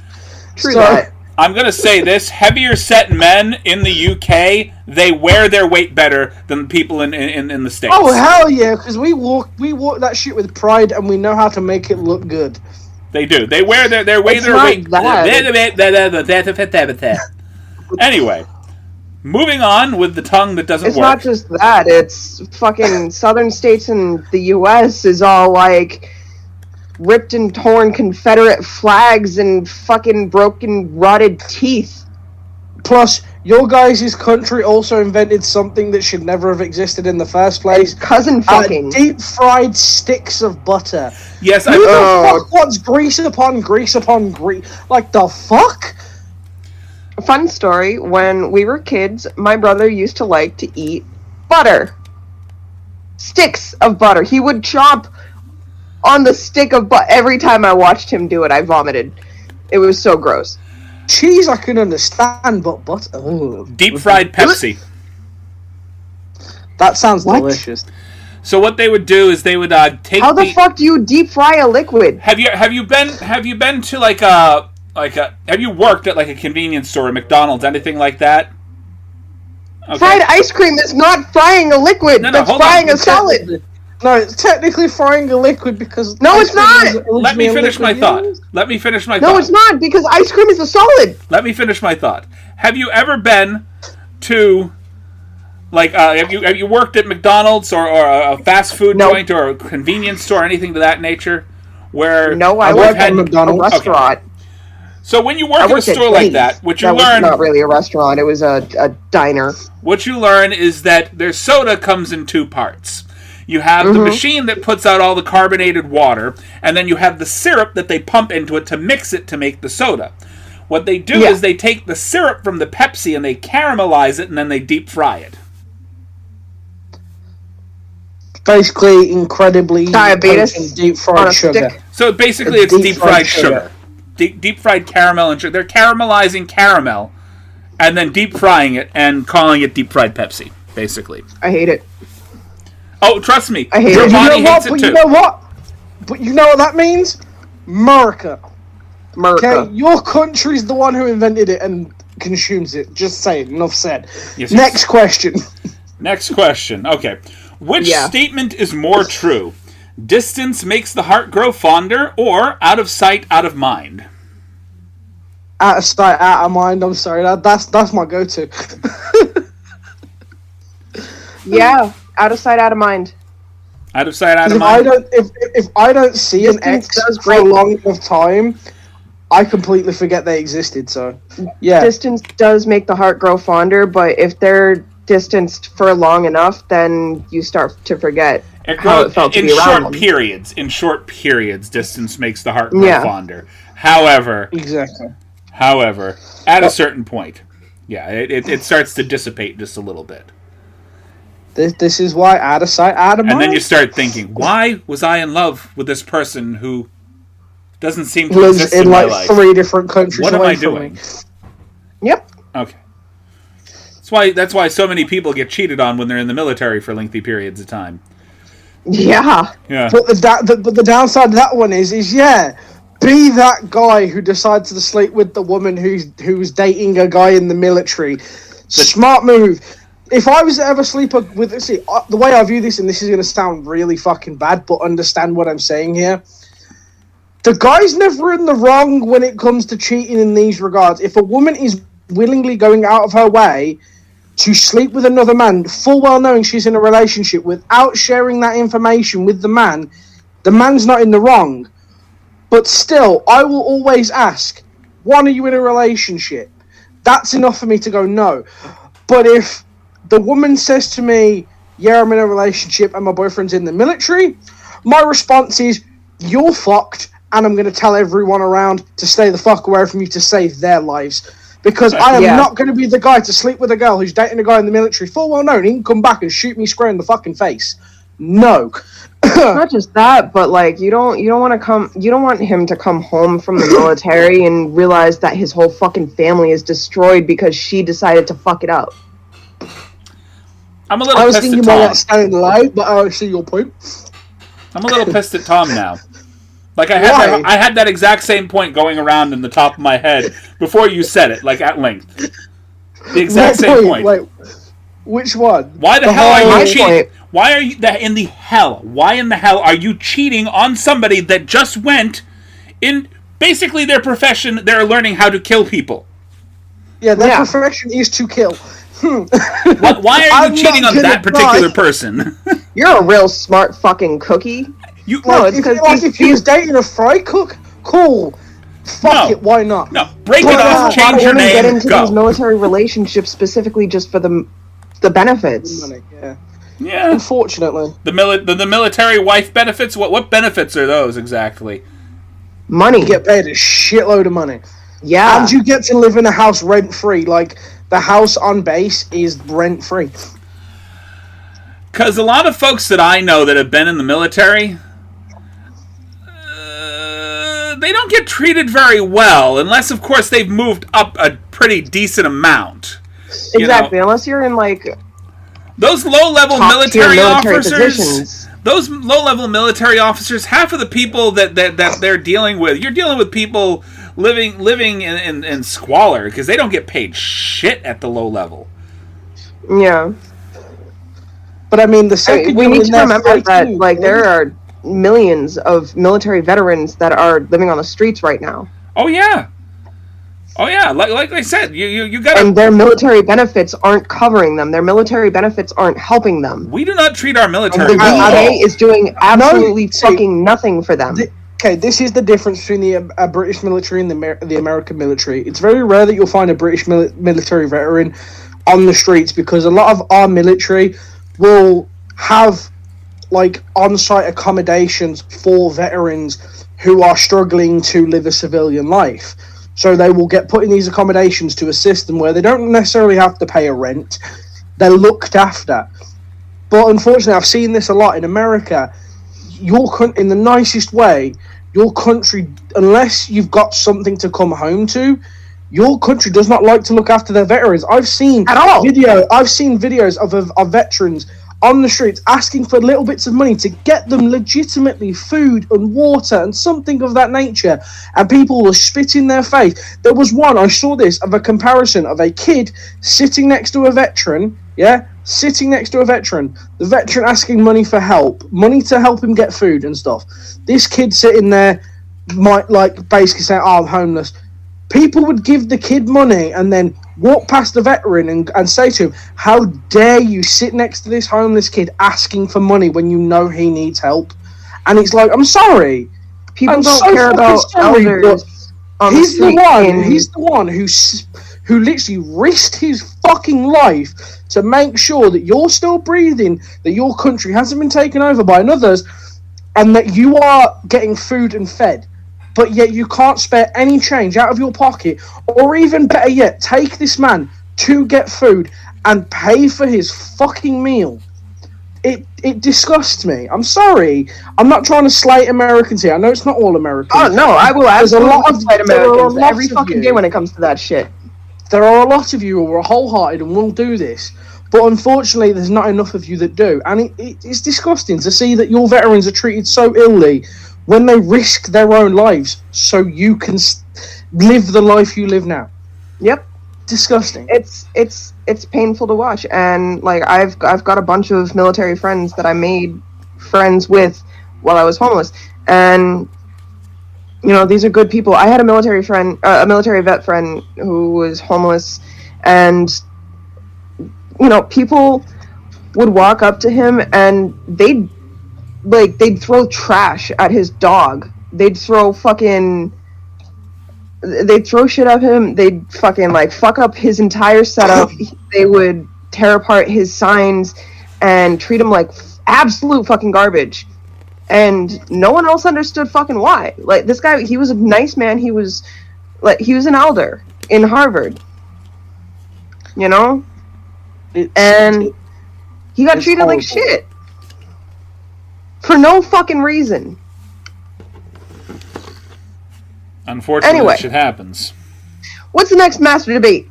True So- that. I'm going to say this. Heavier set men in the UK, they wear their weight better than people in the States. Oh hell yeah! Because we walk that shit with pride, and we know how to make it look good. They do. They wear their It's weight. not that. Anyway, moving on with the tongue that doesn't It's work. not just that. It's fucking southern states in the U.S. is all like ripped and torn Confederate flags and fucking broken, rotted teeth. Plus, your guys' country also invented something that should never have existed in the first place. And cousin fucking. Deep fried sticks of butter. Yes, Who the fuck wants grease upon grease upon grease? Like the fuck? Fun story, when we were kids, my brother used to like to eat butter. Sticks of butter. He would chomp on the stick of butter. Every time I watched him do it, I vomited. It was so gross. Cheese I can understand, but butter... Oh. deep fried Pepsi. That sounds What? delicious. So what they would do is they would take How the fuck do you deep fry a liquid? Have you been to have you worked at like a convenience store, a McDonald's, anything like that? Okay. Fried ice cream is not frying a liquid. No, That's hold on. frying a solid. No, it's technically frying a liquid because... No, it's not! Let me finish my thought. Let me finish my thought. No, it's not, because ice cream is a solid! Let me finish my thought. Have you ever been to, like, have you worked at McDonald's or a fast food joint or a convenience store, anything to that nature? Where no, I worked at McDonald's. a restaurant. Okay. So when you work at a store like that, what you learn... was not really a restaurant, it was a diner. What you learn is that their soda comes in two parts. You have the machine that puts out all the carbonated water, and then you have the syrup that they pump into it to mix it to make the soda. What they do is they take the syrup from the Pepsi and they caramelize it, and then they deep fry it. Basically, incredibly diabetes deep fried sugar. Stick. So basically, it's deep fried sugar. Deep fried caramel and sugar. They're caramelizing caramel, and then deep frying it and calling it deep fried Pepsi. Basically, I hate it. Oh, trust me, I hate your it. body hates it But too. you know what? But you know what that means? America. Okay, your country's the one who invented it and consumes it. Just saying. Enough said. Yes, Next question. Next question. Okay. Which statement is more true? Distance makes the heart grow fonder, or out of sight, out of mind? Out of sight, out of mind. I'm sorry. That's my go-to. Yeah, out of sight, out of mind. Out of sight, out of mind. If I don't see an Distance X does for a break- long enough time, I completely forget they existed. So, yeah. Distance does make the heart grow fonder, but if they're distanced for long enough, then you start to forget how it felt to in be around short them. periods. In short periods, distance makes the heart grow fonder. However, at a certain point, it starts to dissipate just a little bit. This is why out of sight, out of mind. And then you start thinking, why was I in love with this person who doesn't seem to lives exist in in my like life? 3 different countries. What am away I from doing? me. Yep. Okay. That's why so many people get cheated on when they're in the military for lengthy periods of time. Yeah. Yeah. But the downside of that one is be that guy who decides to sleep with the woman who's dating a guy in the military. Smart move. If I was to ever sleep with... the way I view this, and this is going to sound really fucking bad, but understand what I'm saying here. The guy's never in the wrong when it comes to cheating in these regards. If a woman is willingly going out of her way to sleep with another man, full well knowing she's in a relationship, without sharing that information with the man's not in the wrong. But still, I will always ask, one, are you in a relationship? That's enough for me to go no. But if the woman says to me, yeah, I'm in a relationship and my boyfriend's in the military, my response is, you're fucked, and I'm going to tell everyone around to stay the fuck away from you to save their lives. Because I am not going to be the guy to sleep with a girl who's dating a guy in the military, full well known, he can come back and shoot me square in the fucking face. No. Not just that, but like you don't want him to come home from the military and realize that his whole fucking family is destroyed because she decided to fuck it up. I'm a little I was pissed thinking at more Tom. about staying alive, but I see your point. I'm a little pissed at Tom now. Like I had that exact same point going around in the top of my head before you said it, like at length. The exact same point. Wait, which one? Why the hell are you my cheating? point. Why are you in the hell are you cheating on somebody that just went in basically their profession? They're learning how to kill people. Yeah, their profession is to kill. Why are you cheating on that particular person? You're a real smart fucking cookie. If he was dating a fry cook, cool. Fuck it, why not? No, break it off, change your name, get into go. these military relationships specifically just for the benefits. Money, yeah. Yeah. Unfortunately. The military wife benefits? What benefits are those exactly? Money. You get paid a shitload of money. Yeah. And you get to live in a house rent-free. Like, the house on base is rent-free. Because a lot of folks that I know that have been in the military, they don't get treated very well, unless, of course, they've moved up a pretty decent amount. Exactly, unless you're in, like... Those low-level military officers... positions. Those low-level military officers, half of the people that they're dealing with, you're dealing with people living in squalor, because they don't get paid shit at the low level. Yeah. But I mean, the second we you're need in to there remember that fighting, like there are millions of military veterans that are living on the streets right now, Oh yeah. Oh yeah. Like I said, you gotta. and their military benefits aren't covering them. Their military benefits aren't helping them. We do not treat our And military the well at VA all. is doing absolutely see, fucking nothing for them. Okay, this is the difference between the British military and the American military. It's very rare that you'll find a British military veteran on the streets, because a lot of our military will have like on-site accommodations for veterans who are struggling to live a civilian life. So they will get put in these accommodations to assist them, where they don't necessarily have to pay a rent. They're looked after. But unfortunately, I've seen this a lot in America. In the nicest way, your country, unless you've got something to come home to, your country does not like to look after their veterans. I've seen videos of veterans on the streets asking for little bits of money to get them legitimately food and water and something of that nature, and people will spit in their face. There was one, I saw this, of a comparison of a kid sitting next to a veteran, sitting next to a veteran, the veteran asking money to help him get food and stuff. This kid sitting there might basically say, I'm homeless. People would give the kid money and then walk past the veteran and say to him, how dare you sit next to this homeless kid asking for money when you know he needs help? And it's like, I'm sorry. People don't care about elders. He's the one who literally risked his fucking life to make sure that you're still breathing, that your country hasn't been taken over by others, and that you are getting food and fed. But yet you can't spare any change out of your pocket, or even better yet, take this man to get food and pay for his fucking meal. It disgusts me. I'm sorry. I'm not trying to slate Americans here. I know it's not all Americans. Oh no, I will absolutely slate Americans every of fucking you. day when it comes to that shit. There are a lot of you who are wholehearted and will do this, but unfortunately there's not enough of you that do, and it's disgusting to see that your veterans are treated so illy when they risk their own lives so you can live the life you live now. Yep. Disgusting. It's painful to watch, and like I've got a bunch of military friends that I made friends with while I was homeless, and you know, these are good people. I had a military vet friend who was homeless, and you know, people would walk up to him and they'd throw trash at his dog. They'd throw shit at him. They'd fucking fuck up his entire setup. They would tear apart his signs and treat him like absolute fucking garbage. And no one else understood fucking why. Like, this guy, he was a nice man. He was an elder in Harvard. You know? He got treated horrible. like shit. For no fucking reason. Unfortunately, Anyway. that shit happens. What's the next master debate?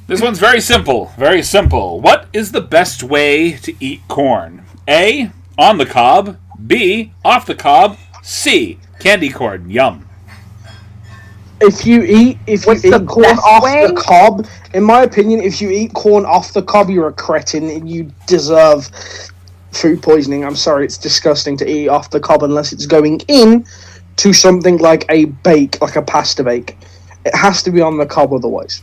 This one's very simple. Very simple. What is the best way to eat corn? A, on the cob. B, off the cob. C, candy corn. Yum. If you eat corn off way? the cob, in my opinion, if you eat corn off the cob, you're a cretin and you deserve food poisoning. I'm sorry, it's disgusting to eat off the cob unless it's going in to something like a bake, like a pasta bake. It has to be on the cob otherwise.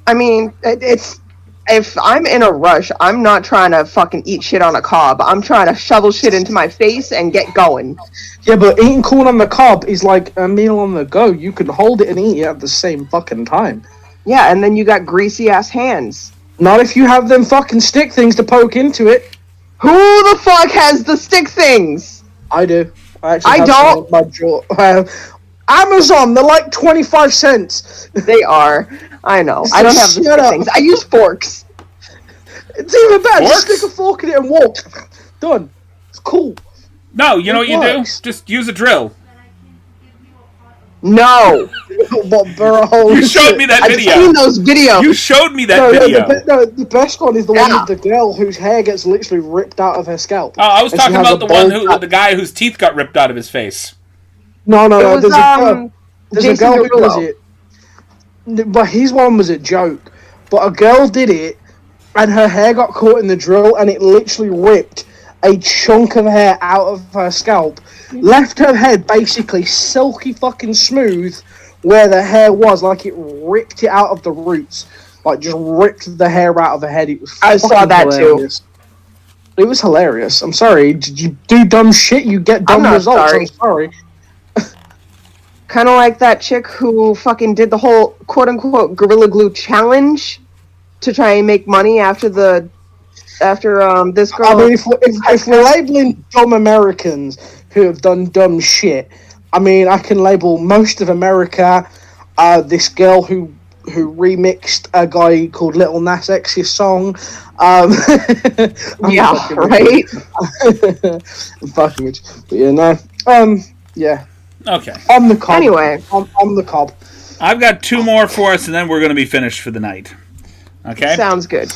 I mean, if I'm in a rush, I'm not trying to fucking eat shit on a cob. I'm trying to shovel shit into my face and get going. Yeah, but eating corn on the cob is like a meal on the go. You can hold it and eat it at the same fucking time. Yeah, and then you got greasy ass hands. Not if you have them fucking stick things to poke into it. Who the fuck has the stick things? I do. I have don't. some on my jaw. Amazon, they're like 25 cents. They are. I know. I don't have the Shut stick up. things. I use forks. It's even better. Just Forks? stick a fork in it and walk. Done. It's cool. No, you know what you works. do? Just use a drill. No. But burr a hole. You showed me that I've video. seen those videos. You showed me that video. The best one is the one Yeah. with the girl whose hair gets literally ripped out of her scalp. Oh, I was And she talking has about a the guy whose teeth got ripped out of his face. No. It was, There's a girl. There's a Jason girl who does Derulo. it. But his one was a joke. But a girl did it and her hair got caught in the drill, and it literally ripped a chunk of hair out of her scalp, left her head basically silky fucking smooth where the hair was, like it ripped it out of the roots, like just ripped the hair out of her head. It was I saw that hilarious. Too. It was hilarious. I'm sorry. Did you do dumb shit? You get dumb results. I'm sorry. Kind of like that chick who fucking did the whole quote-unquote Gorilla Glue challenge to try and make money after this girl. I mean, if we're labeling dumb Americans who have done dumb shit, I mean, I can label most of America. This girl who remixed a guy called Little Nas X's song. Yeah, right? I'm fucking with you. But yeah, no. Yeah. Okay. On the cob. Anyway. On the cob. I've got two more for us, and then we're going to be finished for the night. Okay? Sounds good.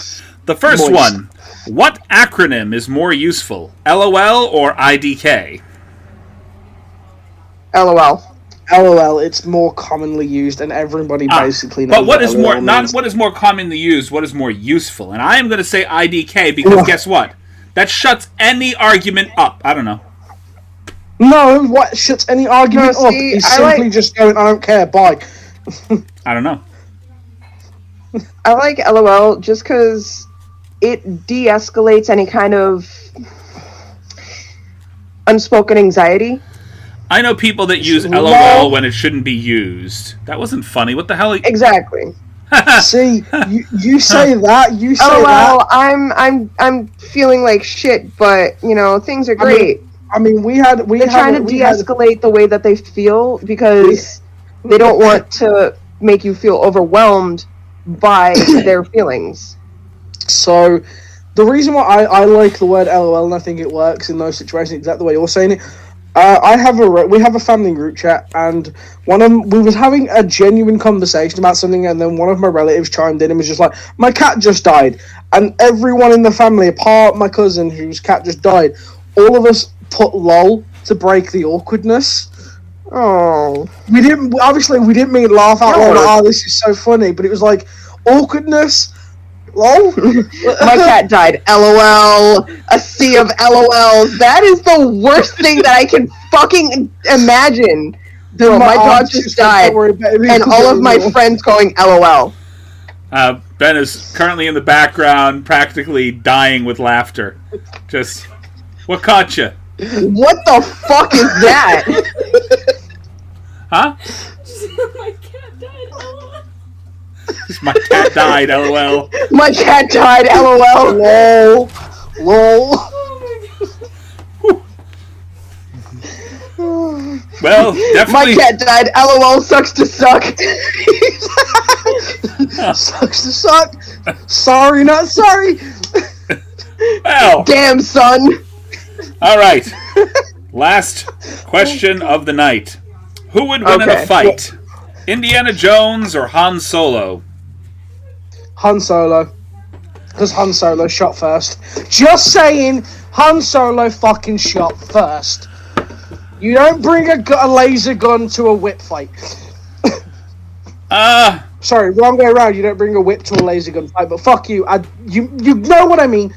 The first one. What acronym is more useful, LOL or IDK? LOL. LOL, it's more commonly used, and everybody basically knows. But what is more means. what is more commonly used? What is more useful? And I am going to say IDK because guess what? That shuts any argument up. I don't know. No, what shuts any argument up is simply just going, I don't care, bye. I don't know. I like LOL just because it de-escalates any kind of unspoken anxiety. I know people that use LOL when it shouldn't be used. That wasn't funny. What the hell? Exactly. See, you say that. You say LOL, that. I'm feeling like shit, but things are great. I mean, they're trying to de-escalate the way that they feel because they don't want to make you feel overwhelmed by their feelings. So, the reason why I like the word LOL and I think it works in those situations exactly the way you're saying it. We have a family group chat, and we was having a genuine conversation about something, and then one of my relatives chimed in and was just like, "My cat just died," and everyone in the family, apart my cousin whose cat just died, all of us put lol to break the awkwardness. Oh, we didn't mean laugh out loud. Oh, this is so funny, but it was like awkwardness. Lol. My cat died. LOL. A sea of LOLs. That is the worst thing that I can fucking imagine. My dog just died, and all of my friends going LOL. Ben is currently in the background, practically dying with laughter. Just, what caught you? What the fuck is that? Huh? My cat died. LOL. My cat died, LOL. My cat died, LOL. Lol. Lol. Oh Well, definitely. My cat died, LOL sucks to suck. Sucks to suck. Sorry, not sorry. Well. Damn, son. All right. Last question of the night. Who would win in a fight? Indiana Jones or Han Solo? Han Solo. Because Han Solo shot first. Just saying, Han Solo fucking shot first. You don't bring a laser gun to a whip fight. Sorry, wrong way around. You don't bring a whip to a laser gun fight, but fuck you. You know what I mean.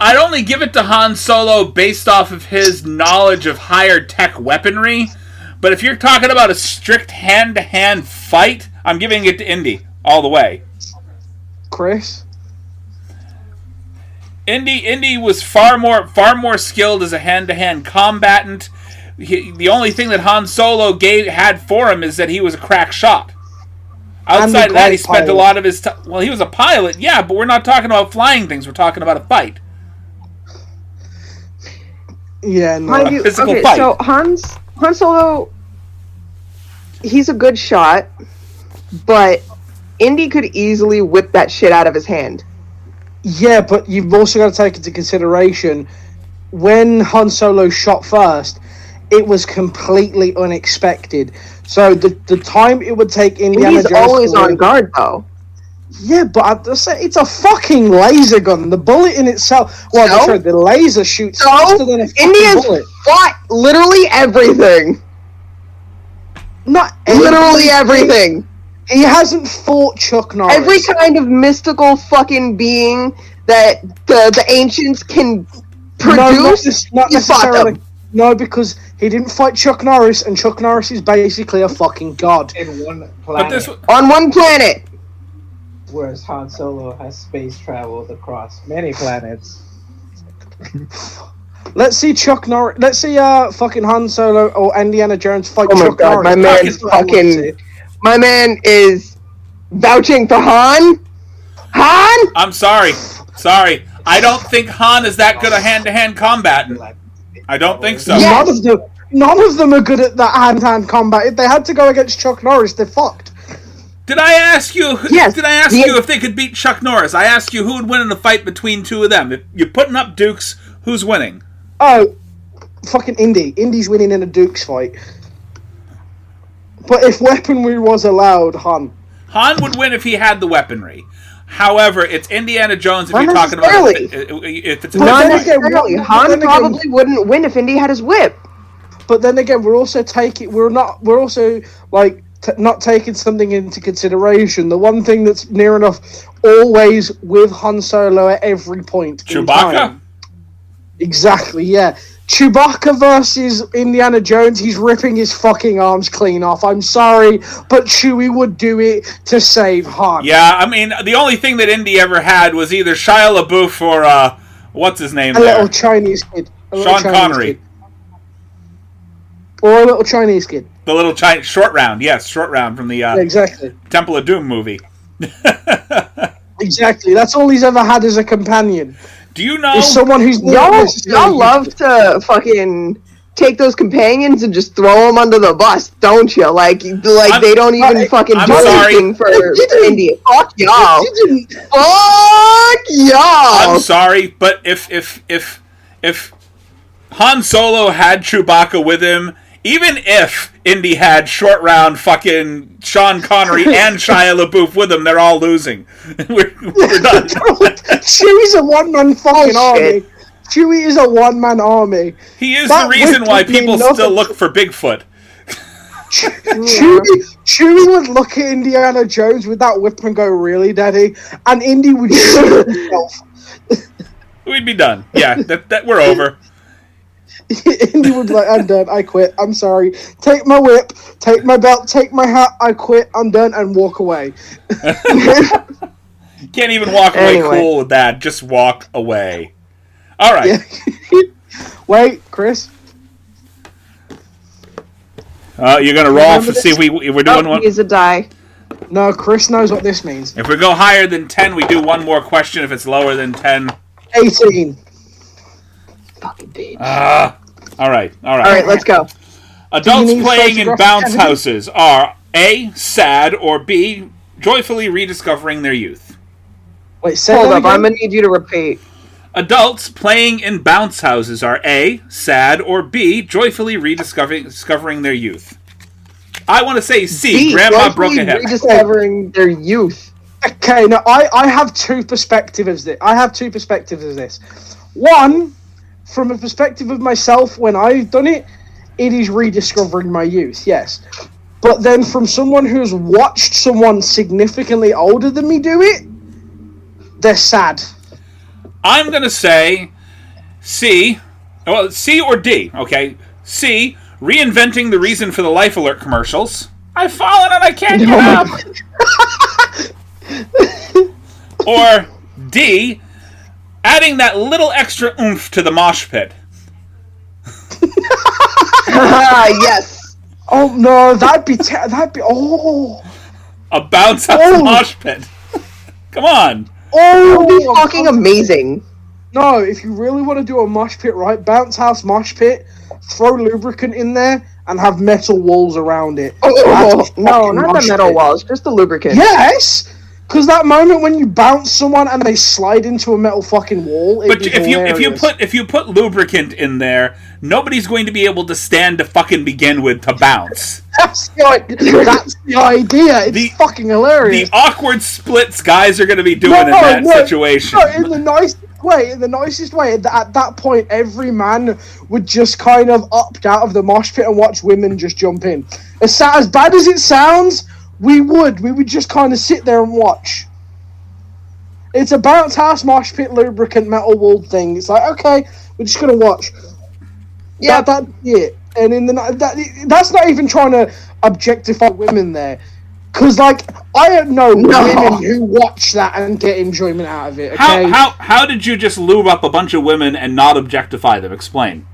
I'd only give it to Han Solo based off of his knowledge of higher tech weaponry. But if you're talking about a strict hand-to-hand fight, I'm giving it to Indy all the way. Chris? Indy was far more skilled as a hand-to-hand combatant. The only thing that Han Solo had for him is that he was a crack shot. Outside of that, he spent a lot of his time... Well, he was a pilot, yeah, but we're not talking about flying things. We're talking about a fight. Yeah, no. Physical fight. So Han Solo, he's a good shot, but Indy could easily whip that shit out of his hand. Yeah, but you've also got to take into consideration when Han Solo shot first, it was completely unexpected. So the time it would take Indiana Jones... He's always on guard, though. Yeah, but it's a fucking laser gun. The bullet in itself... Well, that's right, the laser shoots faster than a fucking bullet. Fought literally everything. Not literally everything. He hasn't fought Chuck Norris. Every kind of mystical fucking being that the ancients can produce, not he fought necessarily. them. No, because he didn't fight Chuck Norris, and Chuck Norris is basically a fucking god. In one But planet, this, On one planet. whereas Han Solo has space traveled across many planets. Let's see Chuck Norris. Let's see fucking Han Solo or Indiana Jones fight Oh my Chuck god, Norris. my man's That's what I want to see. fucking... My man is vouching for Han? Han? I'm sorry. I don't think Han is that good a hand-to-hand combatant. I don't think so. Yeah. None of them are good at that hand-to-hand combat. If they had to go against Chuck Norris, they're fucked. Did I ask you? Yes. Did I ask you if they could beat Chuck Norris? I asked you who would win in a fight between two of them. If you're putting up Dukes, who's winning? Oh, fucking Indy. Indy's winning in a Dukes fight. But if weaponry was allowed, Han. Han would win if he had the weaponry. However, it's Indiana Jones if Not you're talking about necessarily. if it's a Not then again, necessarily. but Han then again- probably wouldn't win if Indy had his whip. But then again, we're also not taking something into consideration. The one thing that's near enough always with Han Solo at every point. in Chewbacca. time. Exactly, yeah. Chewbacca versus Indiana Jones, he's ripping his fucking arms clean off. I'm sorry, but Chewie would do it to save Han. Yeah, I mean, the only thing that Indy ever had was either Shia LaBeouf or what's his name A there? little Chinese kid. Sean Connery. Or a little Chinese kid. The little short round. Yes, short round from the Yeah, exactly. Temple of Doom movie. Exactly. That's all he's ever had as a companion. Do you know? Is someone who's not necessarily- Y'all love to fucking take those companions and just throw them under the bus, don't you? Like they don't even fucking I'm do sorry. anything for India. Fuck y'all. Fuck y'all. I'm sorry, but if Han Solo had Chewbacca with him, even if Indy had short round fucking Sean Connery and Shia LaBeouf with him, they're all losing. we're done. Chewie's a one-man fucking Bullshit. army. Chewie is a one-man army. He is That the reason whip why would mean people nothing. still look for Bigfoot. Chewie would look at Indiana Jones with that whip and go, "Really, Daddy?" And Indy would shoot himself. We'd be done. Yeah, that we're over. Indy would be like, "I'm done. I quit. I'm sorry. Take my whip. Take my belt. Take my hat. I quit. I'm done," and walk away. Can't even walk away Anyway. cool with that. Just walk away. All right. Yeah. Wait, Chris. You're gonna roll Remember to see if we're doing Oh, one. he's a die. No, Chris knows what this means. If we go higher than 10, we do one more question. If it's lower than 10, 18. Fucking bitch. all right. All right, let's go. Adults Do you need playing in photographic bounce evidence? houses are A, sad, or B, joyfully rediscovering their youth. Wait, say Hold that up, again? I'm gonna need you to repeat. Adults playing in bounce houses are A, sad, or B, joyfully rediscovering their youth. I want to say C, B, Grandma joyfully broke a hip. rediscovering their youth. Okay, now I have two perspectives. I have two perspectives of this. One, from a perspective of myself, when I've done it, it is rediscovering my youth, yes. But then from someone who's watched someone significantly older than me do it, they're sad. I'm going to say C. Well, C or D, okay? C, reinventing the reason for the Life Alert commercials. I've fallen and I can't get up. Or D, adding that little extra oomph to the mosh pit. Yes. Oh no, that'd be oh A bounce house Oh. mosh pit. Come on. It would be oh. fucking amazing. No, if you really want to do a mosh pit, right? Bounce house mosh pit, throw lubricant in there, and have metal walls around it. Oh, That's no, fucking not the mosh metal pit. walls, just the lubricant. Yes, because that moment when you bounce someone and they slide into a metal fucking wall. it'd But be if you put lubricant in there, nobody's going to be able to stand to fucking begin with to bounce. that's the idea. It's The- fucking hilarious. The awkward splits guys are going to be doing in that situation. No, in the nicest way. At that point, every man would just kind of opt out of the mosh pit and watch women just jump in. As bad as it sounds, We would just kind of sit there and watch. It's a bounce house, mosh pit, lubricant, metal wall thing. It's like, okay, we're just gonna watch. Yeah. That's it. And in that's not even trying to objectify women there. Because, like, I don't know women who watch that and get enjoyment out of it, okay? How did you just lube up a bunch of women and not objectify them? Explain.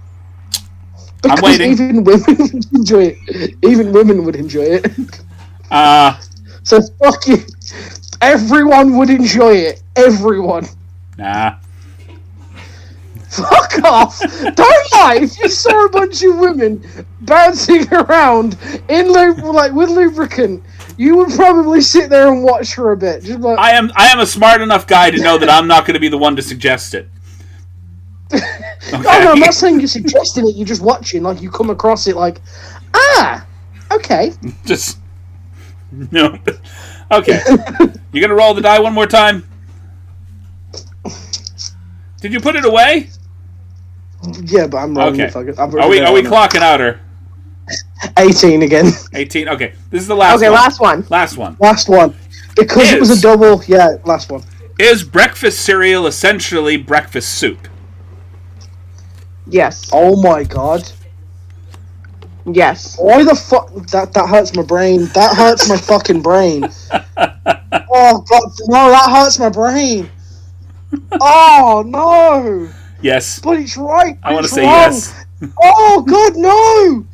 Because I'm waiting. even women would enjoy it. Even women would enjoy it. So, fuck you. Everyone would enjoy it. Everyone. Nah. Fuck off! Don't lie! If you saw a bunch of women bouncing around with lubricant, you would probably sit there and watch for a bit. Just like, I am a smart enough guy to know that I'm not going to be the one to suggest it. Okay. No, I'm not saying you're suggesting it. You're just watching. Like, you come across it like, okay. Just no. Okay. You gonna roll the die one more time? Did you put it away? Yeah, but I'm wrong. Okay. Are we clocking out her? 18 again. 18. Okay. This is the last one. Okay, last one. Last one. Because it was a double. Yeah, last one. Is breakfast cereal essentially breakfast soup? Yes. Oh my god. Yes. Why the fuck? That hurts my brain. That hurts my fucking brain. Oh god, no, that hurts my brain. Oh no. Yes. But it's right. I want to say wrong. yes. Oh god, no.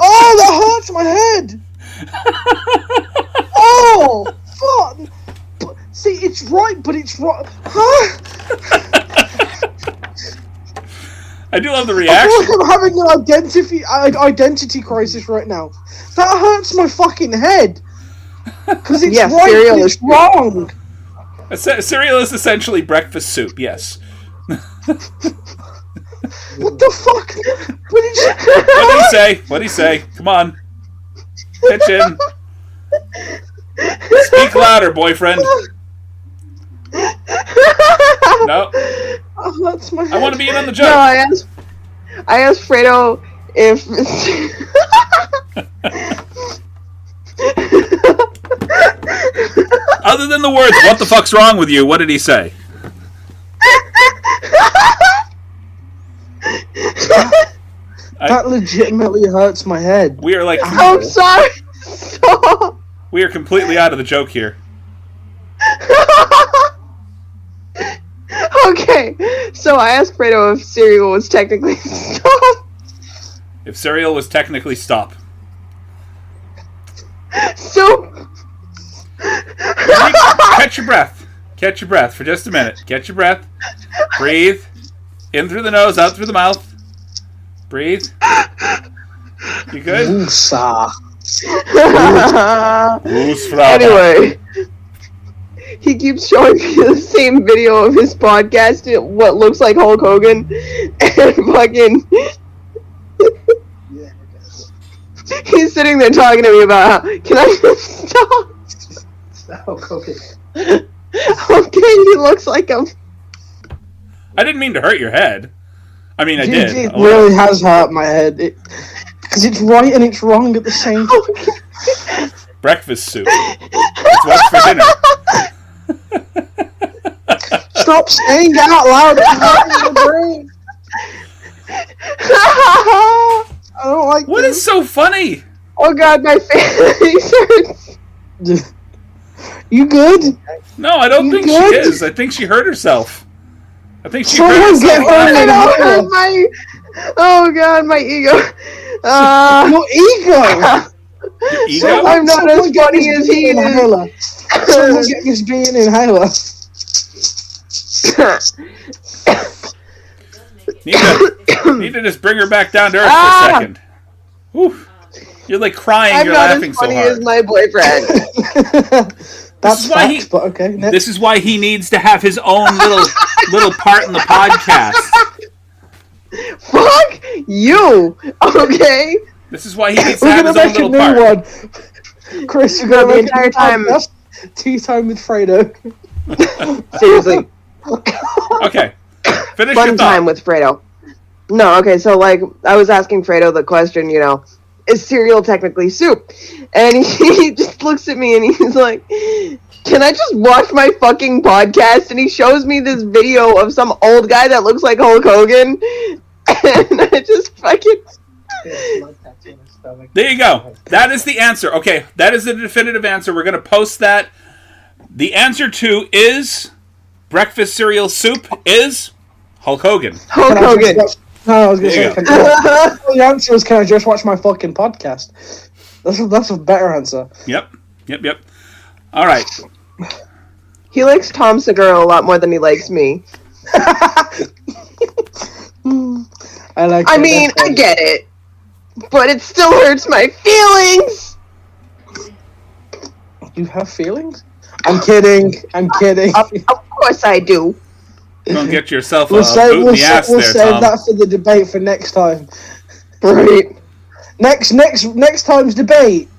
Oh, that hurts my head. Oh, fuck. But, see, it's right, but it's wrong. Huh? I do love the I reaction. feel like I'm having an identity crisis right now. That hurts my fucking head. Because it's right, cereal but it's is wrong. Cereal is essentially breakfast soup, yes. What the fuck? What did you... What did he say? Come on. Pitch in. Speak louder, boyfriend. No. Oh, that's my head. I want to be in on the joke. No, I asked Fredo if... Other than the words, what the fuck's wrong with you, what did he say? That legitimately hurts my head. We are like... I'm sorry. Stop. We are completely out of the joke here. Okay, so I asked Fredo if cereal was technically stop. If cereal was technically stop. So... Catch your breath. Catch your breath for just a minute. Catch your breath. Breathe. In through the nose, out through the mouth. Breathe. You good? Woosah. Anyway, he keeps showing me the same video of his podcast, what looks like Hulk Hogan, and fucking... He's sitting there talking to me about how, can I just stop? Hulk Hogan. Okay, he looks like him. I didn't mean to hurt your head. I mean, I did. It really has hurt my head. Because it's right and it's wrong at the same time. Breakfast soup. It's what's for dinner. Stop saying that out loud. It's hurting my brain. I don't like What this. is so funny? Oh god, my face hurts. You good? No, I don't You think good? she is. I think she hurt herself. I think she Someone hurt herself. get her I in don't here. hurt my... Oh god, my ego. Your ego. Your ego? I'm not Someone as get funny this as he is. inhaler. Someone get this being inhaler. Need to just bring her back down to earth for a second. Whew. You're like crying. I'm You're not laughing as so funny hard. as my boyfriend. That's why facts, but okay. Next. This is why he needs to have his own little part in the podcast. Fuck you, okay? This is why he needs to We're have gonna his own make a little new part. one. Chris, you're The gonna make entire a time- Tea time with Fredo. Seriously. Okay, finish Fun your time thought. with Fredo. No, okay, so like I was asking Fredo the question, you know, is cereal technically soup? And he just looks at me and he's like, can I just watch my fucking podcast? And he shows me this video of some old guy that looks like Hulk Hogan. And I just fucking... There you go. That is the answer. Okay, that is the definitive answer. We're going to post that. The answer to is breakfast cereal soup is Hulk Hogan. Hulk Hogan. No, I was going to There say, you the answer is, can I just watch my fucking podcast? That's a better answer. Yep. All right. He likes Tom Segura a lot more than he likes me. I mean, I get it. But it still hurts my feelings. You have feelings? I'm kidding. Of course I do. Don't get yourself a We'll boot in the ass save there, Tom. that for the debate for next time. Right. Next time's debate.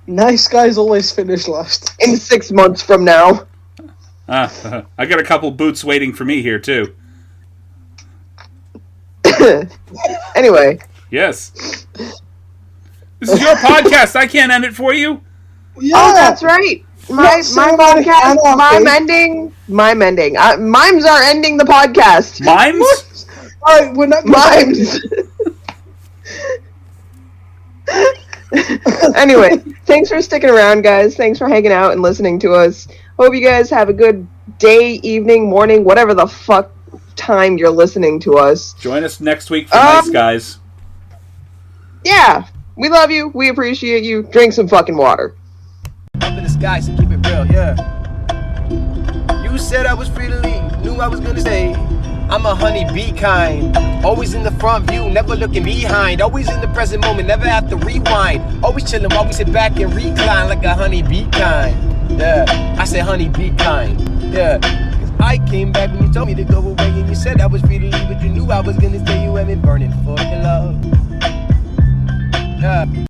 Nice guys always finish last. In 6 months from now. I got a couple boots waiting for me here, too. Anyway. Yes. This is your podcast. I can't end it for you. Yeah. Oh, that's right. My podcast, mimes are ending the podcast. Mimes? Alright, we're not Mimes. Anyway, thanks for sticking around, guys. Thanks for hanging out and listening to us. Hope you guys have a good day, evening, morning, whatever the fuck time you're listening to us. Join us next week for Nice Guys. Yeah, we love you. We appreciate you. Drink some fucking water. Up in the sky, so keep it real, yeah. You said I was free to leave, knew I was gonna stay. I'm a honeybee kind, always in the front view, never looking behind. Always in the present moment, never have to rewind. Always chilling while we sit back and recline like a honeybee kind. Yeah, I said honeybee kind. Yeah, cause I came back when you told me to go away, and you said I was free to leave, but you knew I was gonna stay. You had me burning for your love. Yeah.